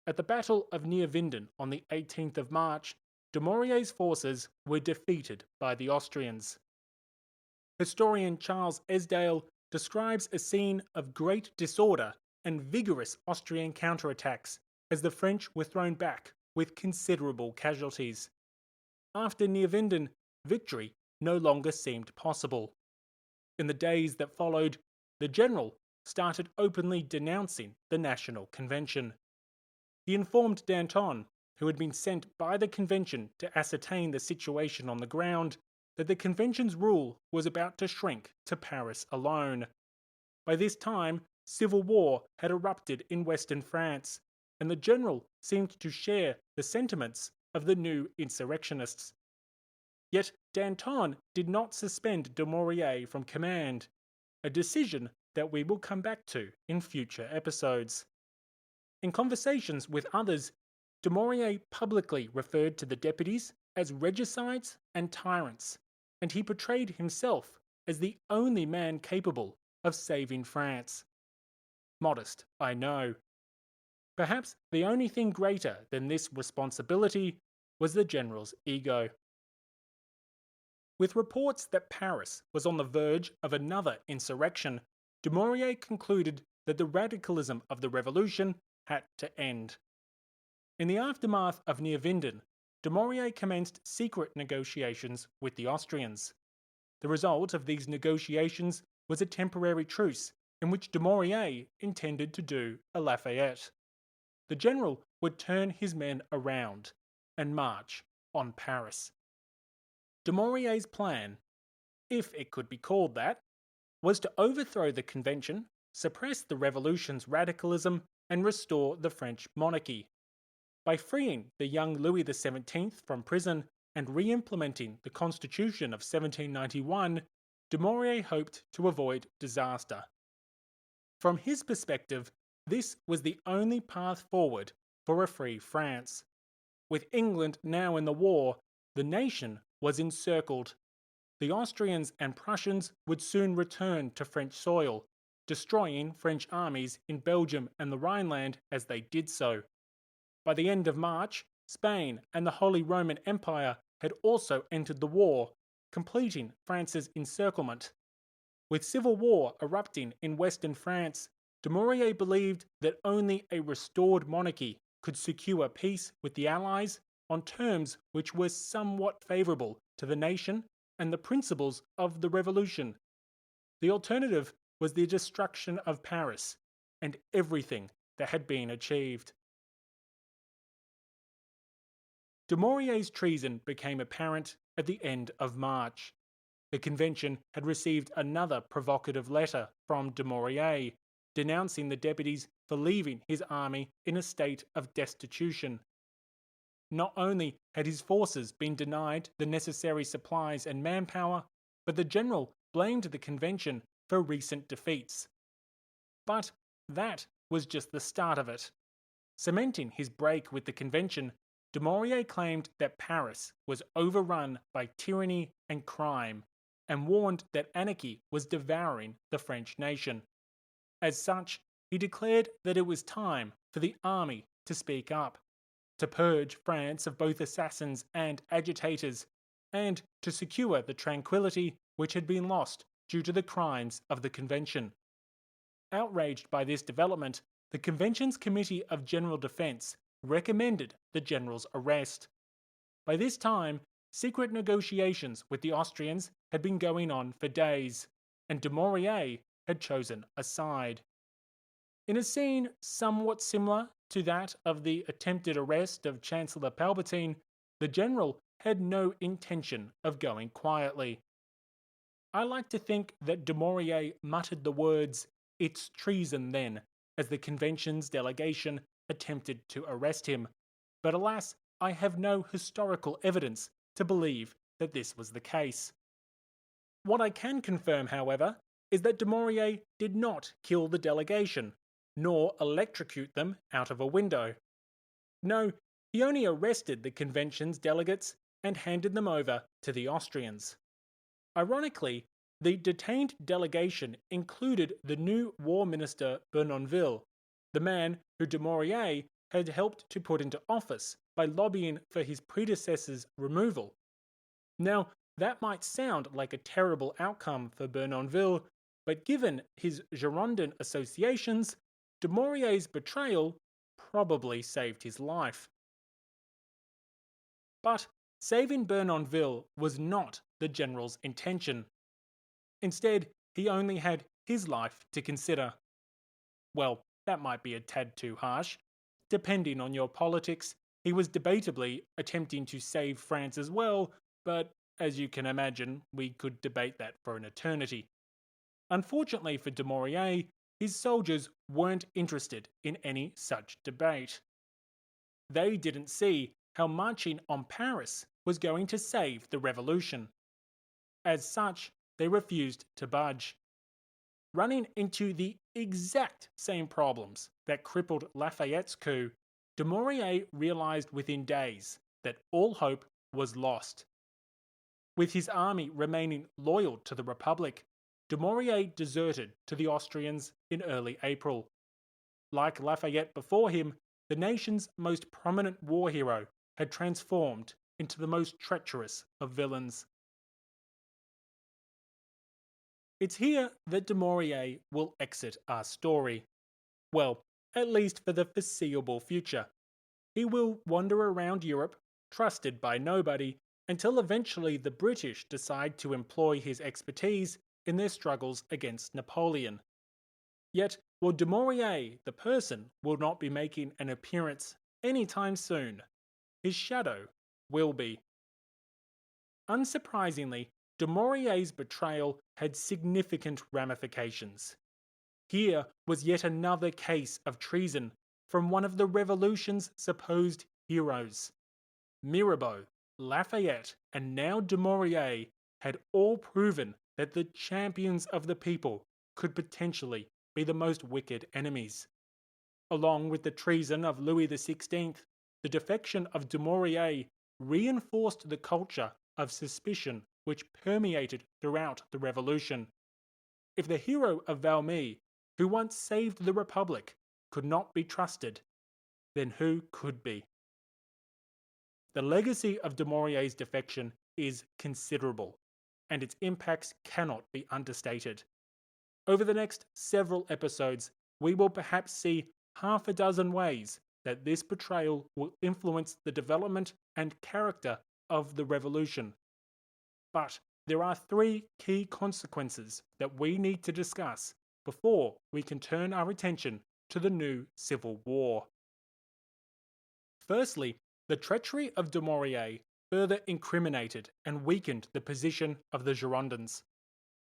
At the Battle of Neerwinden on the 18th of March, Dumouriez's forces were defeated by the Austrians. Historian Charles Esdale describes a scene of great disorder and vigorous Austrian counterattacks as the French were thrown back with considerable casualties. After Neerwinden, victory no longer seemed possible. In the days that followed, the general started openly denouncing the National Convention. He informed Danton, who had been sent by the convention to ascertain the situation on the ground, that the convention's rule was about to shrink to Paris alone. By this time, civil war had erupted in western France, and the general seemed to share the sentiments of the new insurrectionists. Yet Danton did not suspend Dumouriez from command, a decision that we will come back to in future episodes. In conversations with others, Dumouriez publicly referred to the deputies as regicides and tyrants, and he portrayed himself as the only man capable of saving France. Modest, I know. Perhaps the only thing greater than this responsibility was the general's ego. With reports that Paris was on the verge of another insurrection, Dumouriez concluded that the radicalism of the revolution had to end. In the aftermath of Neerwinden, Dumouriez commenced secret negotiations with the Austrians. The result of these negotiations was a temporary truce in which Dumouriez intended to do a Lafayette. The general would turn his men around and march on Paris. Dumouriez's plan, if it could be called that, was to overthrow the convention, suppress the revolution's radicalism, and restore the French monarchy. By freeing the young Louis XVII from prison and re-implementing the Constitution of 1791, Dumouriez hoped to avoid disaster. From his perspective, this was the only path forward for a free France. With England now in the war, the nation was encircled. The Austrians and Prussians would soon return to French soil, destroying French armies in Belgium and the Rhineland as they did so. By the end of March, Spain and the Holy Roman Empire had also entered the war, completing France's encirclement. With civil war erupting in western France, Dumouriez believed that only a restored monarchy could secure peace with the Allies on terms which were somewhat favourable to the nation and the principles of the revolution. The alternative was the destruction of Paris and everything that had been achieved. Dumouriez's treason became apparent at the end of March. The convention had received another provocative letter from Dumouriez, denouncing the deputies for leaving his army in a state of destitution. Not only had his forces been denied the necessary supplies and manpower, but the general blamed the convention for recent defeats. But that was just the start of it. Cementing his break with the convention, Dumouriez claimed that Paris was overrun by tyranny and crime, and warned that anarchy was devouring the French nation. As such, he declared that it was time for the army to speak up, to purge France of both assassins and agitators, and to secure the tranquility which had been lost due to the crimes of the convention. Outraged by this development, the convention's Committee of General Defense recommended the general's arrest. By this time, secret negotiations with the Austrians had been going on for days, and Dumouriez had chosen a side. In a scene somewhat similar to that of the attempted arrest of Chancellor Palpatine, the general had no intention of going quietly. I like to think that Dumouriez muttered the words, "It's treason then," as the convention's delegation attempted to arrest him. But alas, I have no historical evidence to believe that this was the case. What I can confirm, however, is that Dumouriez did not kill the delegation, nor electrocute them out of a window. No, he only arrested the convention's delegates and handed them over to the Austrians. Ironically, the detained delegation included the new War Minister Bournonville, the man who Dumouriez had helped to put into office by lobbying for his predecessor's removal. Now, that might sound like a terrible outcome for Bournonville, but given his Girondin associations, Dumouriez's betrayal probably saved his life. But saving Bournonville was not the general's intention. Instead, he only had his life to consider. Well, that might be a tad too harsh. Depending on your politics, he was debatably attempting to save France as well, but as you can imagine, we could debate that for an eternity. Unfortunately for Dumouriez, his soldiers weren't interested in any such debate. They didn't see how marching on Paris was going to save the revolution. As such, they refused to budge. Running into the exact same problems that crippled Lafayette's coup, Dumouriez realized within days that all hope was lost. With his army remaining loyal to the Republic, Dumouriez deserted to the Austrians in early April. Like Lafayette before him, the nation's most prominent war hero had transformed into the most treacherous of villains. It's here that Dumouriez will exit our story. Well, at least for the foreseeable future. He will wander around Europe, trusted by nobody, until eventually the British decide to employ his expertise in their struggles against Napoleon. Yet, while Dumouriez, the person, will not be making an appearance anytime soon, his shadow will be. Unsurprisingly, Dumouriez's betrayal had significant ramifications. Here was yet another case of treason from one of the revolution's supposed heroes. Mirabeau, Lafayette, and now Dumouriez had all proven that the champions of the people could potentially be the most wicked enemies. Along with the treason of Louis XVI, the defection of Dumouriez reinforced the culture of suspicion which permeated throughout the revolution. If the hero of Valmy, who once saved the Republic, could not be trusted, then who could be? The legacy of Dumouriez's defection is considerable, and its impacts cannot be understated. Over the next several episodes, we will perhaps see half a dozen ways that this betrayal will influence the development and character of the revolution. But there are three key consequences that we need to discuss before we can turn our attention to the new civil war. Firstly, the treachery of Dumouriez further incriminated and weakened the position of the Girondins.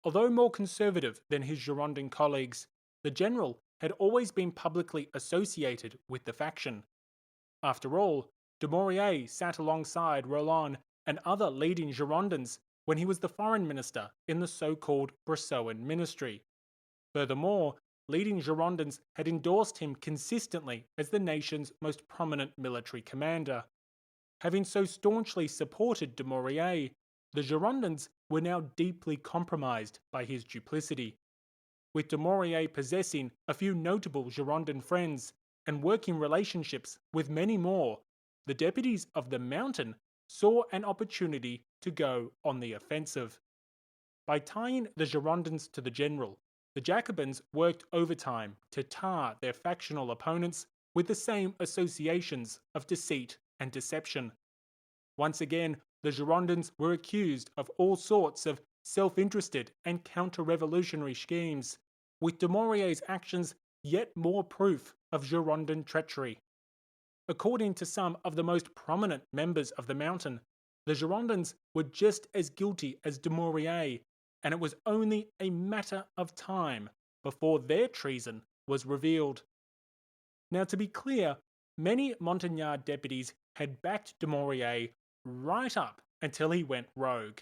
Although more conservative than his Girondin colleagues, the general had always been publicly associated with the faction. After all, Dumouriez sat alongside Roland and other leading Girondins when he was the foreign minister in the so-called Bressoan ministry. Furthermore, leading Girondins had endorsed him consistently as the nation's most prominent military commander. Having so staunchly supported Dumouriez, the Girondins were now deeply compromised by his duplicity. With Dumouriez possessing a few notable Girondin friends and working relationships with many more, the deputies of the Mountain saw an opportunity to go on the offensive. By tying the Girondins to the general, the Jacobins worked overtime to tar their factional opponents with the same associations of deceit and deception. Once again, the Girondins were accused of all sorts of self-interested and counter-revolutionary schemes, with Dumouriez's actions yet more proof of Girondin treachery. According to some of the most prominent members of the Mountain, the Girondins were just as guilty as Dumouriez, and it was only a matter of time before their treason was revealed. Now, to be clear, many Montagnard deputies had backed Dumouriez right up until he went rogue.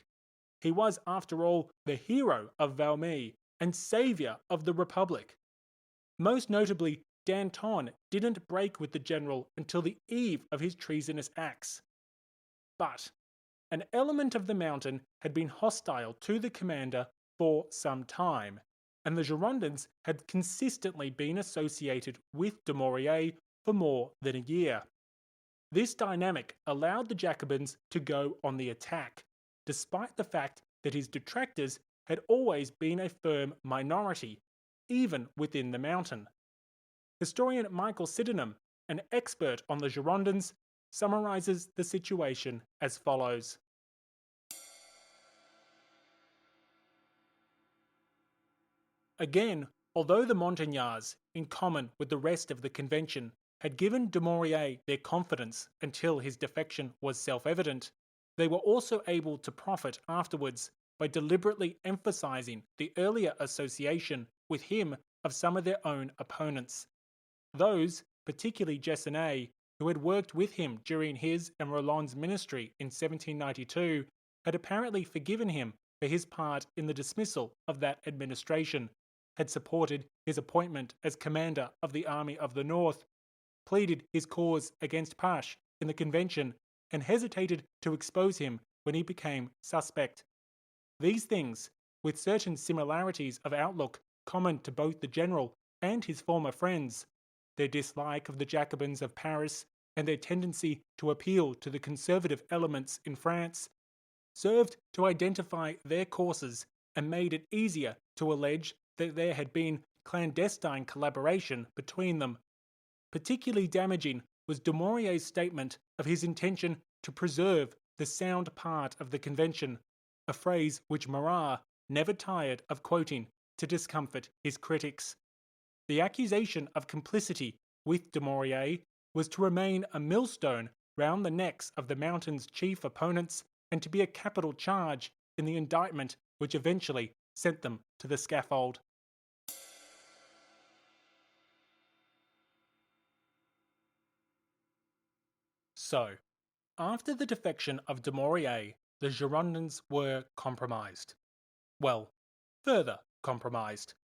He was, after all, the hero of Valmy and saviour of the Republic. Most notably, Danton didn't break with the general until the eve of his treasonous acts. But an element of the Mountain had been hostile to the commander for some time, and the Girondins had consistently been associated with Dumouriez for more than a year. This dynamic allowed the Jacobins to go on the attack, despite the fact that his detractors had always been a firm minority, even within the Mountain. Historian Michael Sydenham, an expert on the Girondins, summarises the situation as follows. Again, although the Montagnards, in common with the rest of the convention, had given Dumouriez their confidence until his defection was self-evident, they were also able to profit afterwards by deliberately emphasising the earlier association with him of some of their own opponents. Those, particularly Jessonet, who had worked with him during his and Roland's ministry in 1792, had apparently forgiven him for his part in the dismissal of that administration, had supported his appointment as commander of the Army of the North, pleaded his cause against Pache in the convention, and hesitated to expose him when he became suspect. These things, with certain similarities of outlook common to both the general and his former friends, their dislike of the Jacobins of Paris and their tendency to appeal to the conservative elements in France, served to identify their courses and made it easier to allege that there had been clandestine collaboration between them. Particularly damaging was Dumouriez's statement of his intention to preserve the sound part of the convention, a phrase which Marat never tired of quoting to discomfort his critics. The accusation of complicity with Dumouriez was to remain a millstone round the necks of the Mountain's chief opponents and to be a capital charge in the indictment which eventually sent them to the scaffold. So, after the defection of Dumouriez, the Girondins were compromised. Well, further compromised.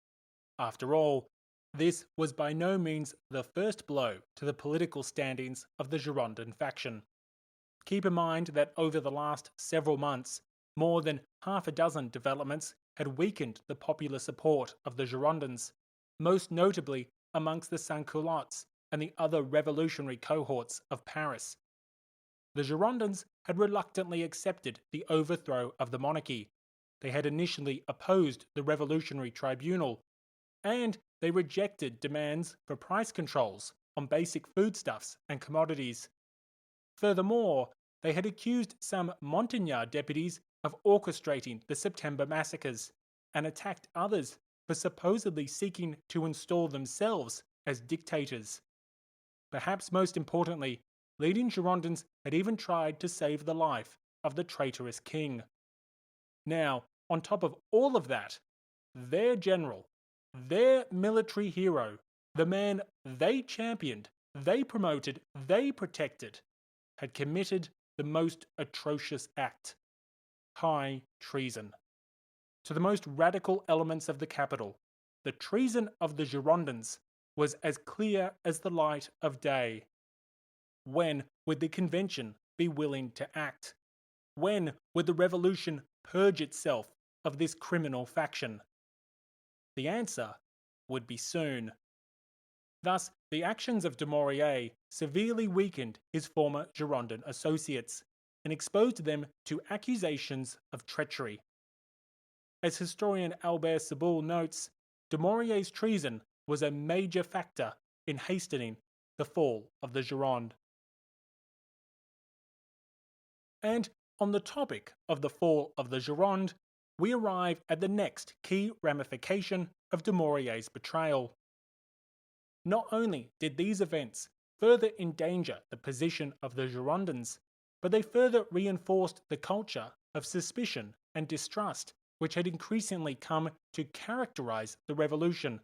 After all, this was by no means the first blow to the political standings of the Girondin faction. Keep in mind that over the last several months, more than half a dozen developments had weakened the popular support of the Girondins, most notably amongst the sans-culottes and the other revolutionary cohorts of Paris. The Girondins had reluctantly accepted the overthrow of the monarchy. They had initially opposed the Revolutionary Tribunal, and they rejected demands for price controls on basic foodstuffs and commodities. Furthermore, they had accused some Montagnard deputies of orchestrating the September massacres, and attacked others for supposedly seeking to install themselves as dictators. Perhaps most importantly, leading Girondins had even tried to save the life of the traitorous king. Now, on top of all of that, their general, their military hero, the man they championed, they promoted, they protected, had committed the most atrocious act: high treason. To the most radical elements of the capital, the treason of the Girondins was as clear as the light of day. When would the convention be willing to act? When would the revolution purge itself of this criminal faction? The answer would be soon. Thus, the actions of Dumouriez severely weakened his former Girondin associates and exposed them to accusations of treachery. As historian Albert Saboul notes, Dumouriez's treason was a major factor in hastening the fall of the Gironde. And on the topic of the fall of the Gironde, we arrive at the next key ramification of Dumouriez's betrayal. Not only did these events further endanger the position of the Girondins, but they further reinforced the culture of suspicion and distrust which had increasingly come to characterize the revolution.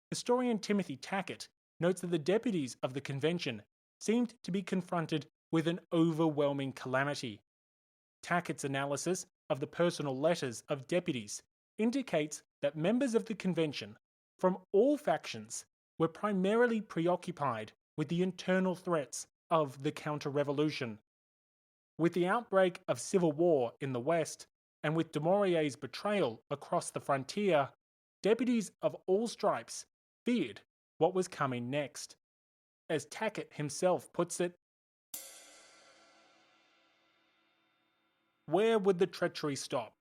Historian Timothy Tackett notes that the deputies of the convention seemed to be confronted with an overwhelming calamity. Tackett's analysis of the personal letters of deputies indicates that members of the convention from all factions were primarily preoccupied with the internal threats of the counter-revolution. With the outbreak of civil war in the West, and with Dumouriez's betrayal across the frontier, deputies of all stripes feared what was coming next. As Tackett himself puts it, where would the treachery stop?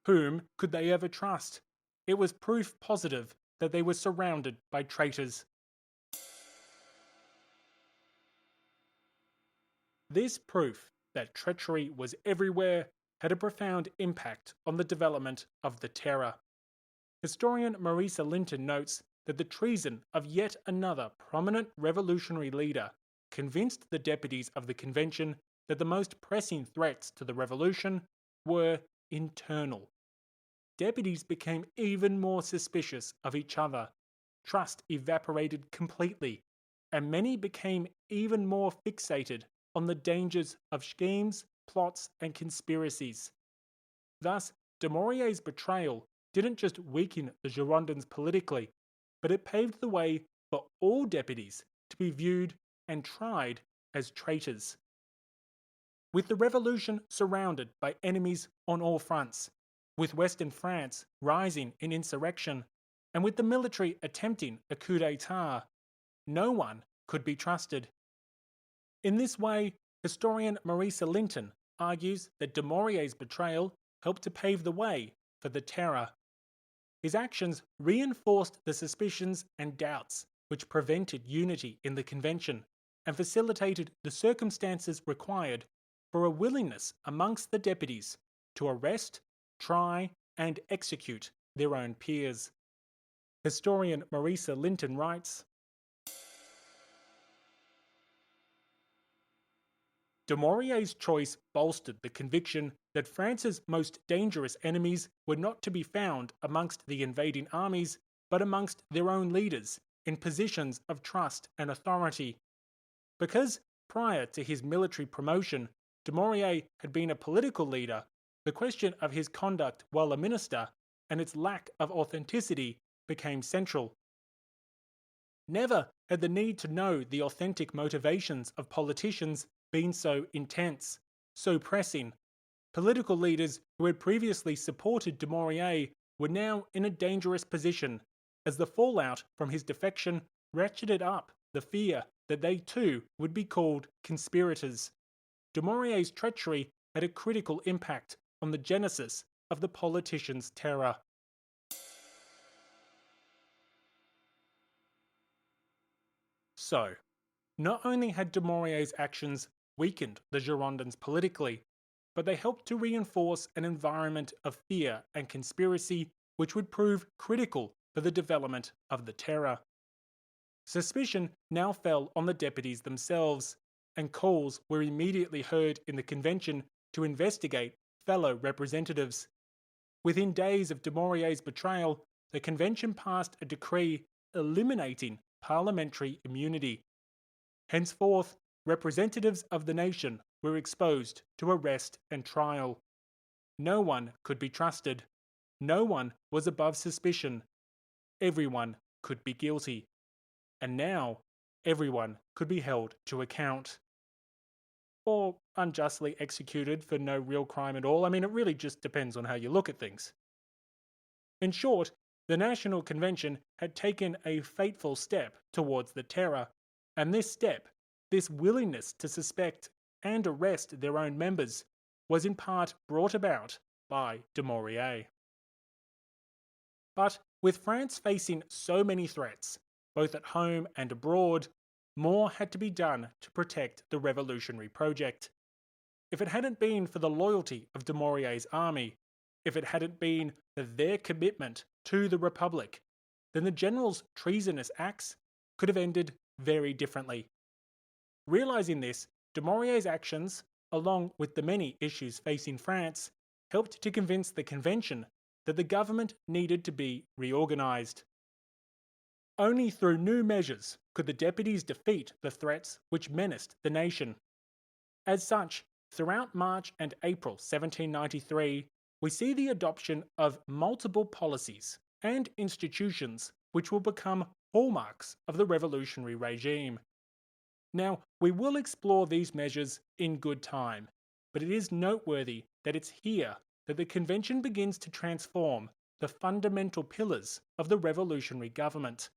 Whom could they ever trust? It was proof positive that they were surrounded by traitors. This proof that treachery was everywhere had a profound impact on the development of the terror. Historian Marisa Linton notes that the treason of yet another prominent revolutionary leader convinced the deputies of the convention that the most pressing threats to the revolution were internal. Deputies became even more suspicious of each other. Trust evaporated completely, and many became even more fixated on the dangers of schemes, plots, and conspiracies. Thus, Dumouriez's betrayal didn't just weaken the Girondins politically, but it paved the way for all deputies to be viewed and tried as traitors. With the revolution surrounded by enemies on all fronts, with Western France rising in insurrection, and with the military attempting a coup d'etat, no one could be trusted. In this way, historian Marisa Linton argues that Dumouriez's betrayal helped to pave the way for the terror. His actions reinforced the suspicions and doubts which prevented unity in the convention and facilitated the circumstances required for a willingness amongst the deputies to arrest, try, and execute their own peers. Historian Marisa Linton writes, Dumouriez's choice bolstered the conviction that France's most dangerous enemies were not to be found amongst the invading armies, but amongst their own leaders in positions of trust and authority. Because prior to his military promotion, Dumouriez had been a political leader, the question of his conduct while a minister and its lack of authenticity became central. Never had the need to know the authentic motivations of politicians been so intense, so pressing. Political leaders who had previously supported Dumouriez were now in a dangerous position, as the fallout from his defection ratcheted up the fear that they too would be called conspirators. Dumouriez's treachery had a critical impact on the genesis of the politicians' terror. So, not only had Dumouriez's actions weakened the Girondins politically, but they helped to reinforce an environment of fear and conspiracy which would prove critical for the development of the terror. Suspicion now fell on the deputies themselves, and calls were immediately heard in the convention to investigate fellow representatives. Within days of Dumouriez's betrayal, the convention passed a decree eliminating parliamentary immunity. Henceforth, representatives of the nation were exposed to arrest and trial. No one could be trusted. No one was above suspicion. Everyone could be guilty. And now, everyone could be held to account. Or unjustly executed for no real crime at all. I mean, it really just depends on how you look at things. In short, the National Convention had taken a fateful step towards the terror, and this step, this willingness to suspect and arrest their own members, was in part brought about by Dumouriez. But with France facing so many threats, both at home and abroad, more had to be done to protect the revolutionary project. If it hadn't been for the loyalty of Dumouriez's army, if it hadn't been for their commitment to the Republic, then the general's treasonous acts could have ended very differently. Realizing this, Dumouriez's actions, along with the many issues facing France, helped to convince the convention that the government needed to be reorganised. Only through new measures could the deputies defeat the threats which menaced the nation. As such, throughout March and April 1793, we see the adoption of multiple policies and institutions which will become hallmarks of the revolutionary regime. Now, we will explore these measures in good time, but it is noteworthy that it's here that the convention begins to transform the fundamental pillars of the revolutionary government.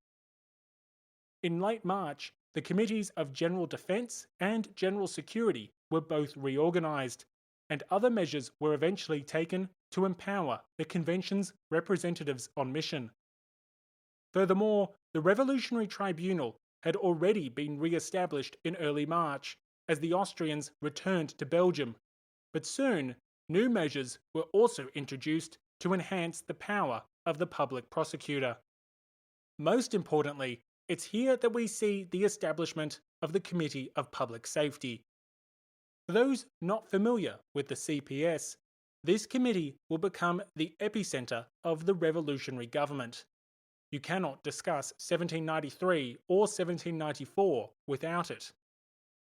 In late March, the Committees of General Defence and General Security were both reorganised, and other measures were eventually taken to empower the convention's representatives on mission. Furthermore, the Revolutionary Tribunal had already been re-established in early March as the Austrians returned to Belgium, but soon new measures were also introduced to enhance the power of the public prosecutor. Most importantly, it's here that we see the establishment of the Committee of Public Safety. For those not familiar with the CPS, this committee will become the epicentre of the revolutionary government. You cannot discuss 1793 or 1794 without it.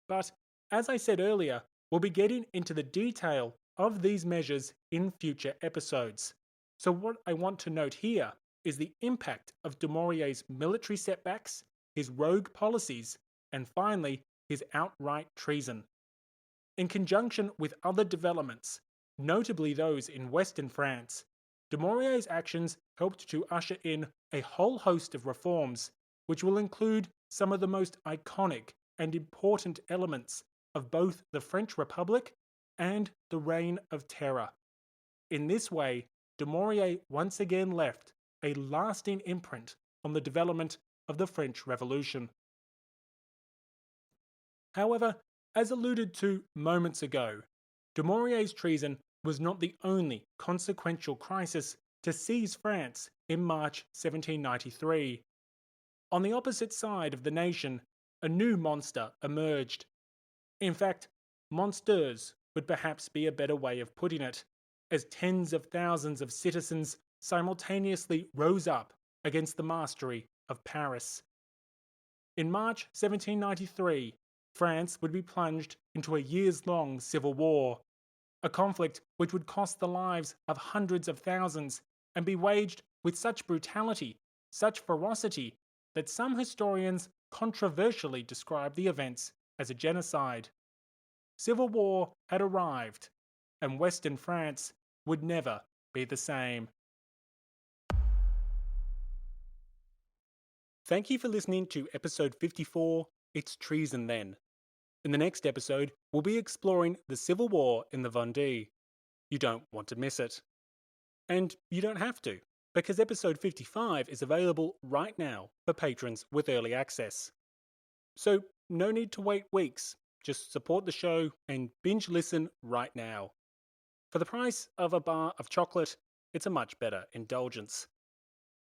But, as I said earlier, we'll be getting into the detail of these measures in future episodes. So what I want to note here is the impact of Dumouriez's military setbacks, his rogue policies, and finally, his outright treason. In conjunction with other developments, notably those in Western France, Dumouriez's actions helped to usher in a whole host of reforms, which will include some of the most iconic and important elements of both the French Republic and the Reign of Terror. In this way, Dumouriez once again left a lasting imprint on the development of the French Revolution. However, as alluded to moments ago, Dumouriez's treason was not the only consequential crisis to seize France in March 1793. On the opposite side of the nation, a new monster emerged. In fact, monsters would perhaps be a better way of putting it, as tens of thousands of citizens simultaneously rose up against the mastery of Paris. In March 1793, France would be plunged into a years-long civil war, a conflict which would cost the lives of hundreds of thousands and be waged with such brutality, such ferocity, that some historians controversially describe the events as a genocide. Civil war had arrived, and Western France would never be the same. Thank you for listening to episode 54, Its Treason Then. In the next episode, we'll be exploring the Civil War in the Vendée. You don't want to miss it. And you don't have to, because episode 55 is available right now for patrons with early access. So, no need to wait weeks. Just support the show and binge listen right now. For the price of a bar of chocolate, it's a much better indulgence.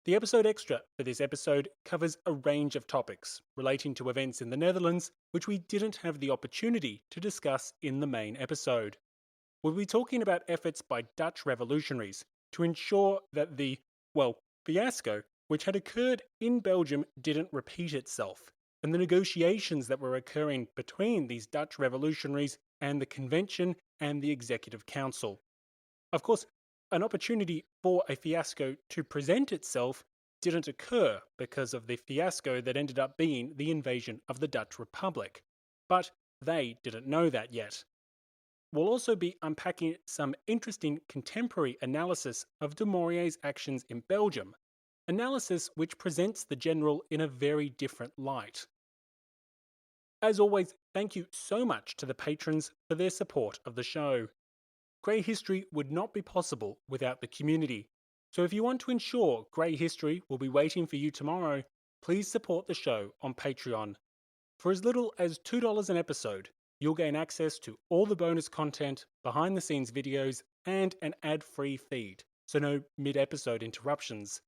The episode extra for this episode covers a range of topics relating to events in the Netherlands which we didn't have the opportunity to discuss in the main episode. We'll be talking about efforts by Dutch revolutionaries to ensure that the, fiasco which had occurred in Belgium didn't repeat itself, and the negotiations that were occurring between these Dutch revolutionaries and the Convention and the Executive Council. Of course, an opportunity for a fiasco to present itself didn't occur because of the fiasco that ended up being the invasion of the Dutch Republic. But they didn't know that yet. We'll also be unpacking some interesting contemporary analysis of Dumouriez's actions in Belgium, analysis which presents the general in a very different light. As always, thank you so much to the patrons for their support of the show. Grey History would not be possible without the community, so if you want to ensure Grey History will be waiting for you tomorrow, please support the show on Patreon. For as little as $2 an episode, you'll gain access to all the bonus content, behind-the-scenes videos, and an ad-free feed, so no mid-episode interruptions.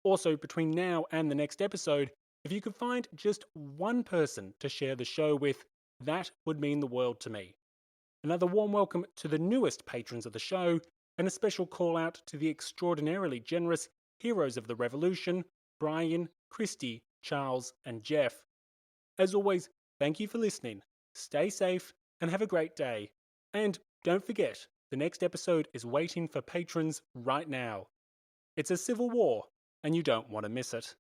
Also, between now and the next episode, if you could find just one person to share the show with, that would mean the world to me. Another warm welcome to the newest patrons of the show, and a special call out to the extraordinarily generous heroes of the Revolution, Brian, Christy, Charles, and Jeff. As always, thank you for listening. Stay safe and have a great day. And don't forget, the next episode is waiting for patrons right now. It's a civil war, and you don't want to miss it.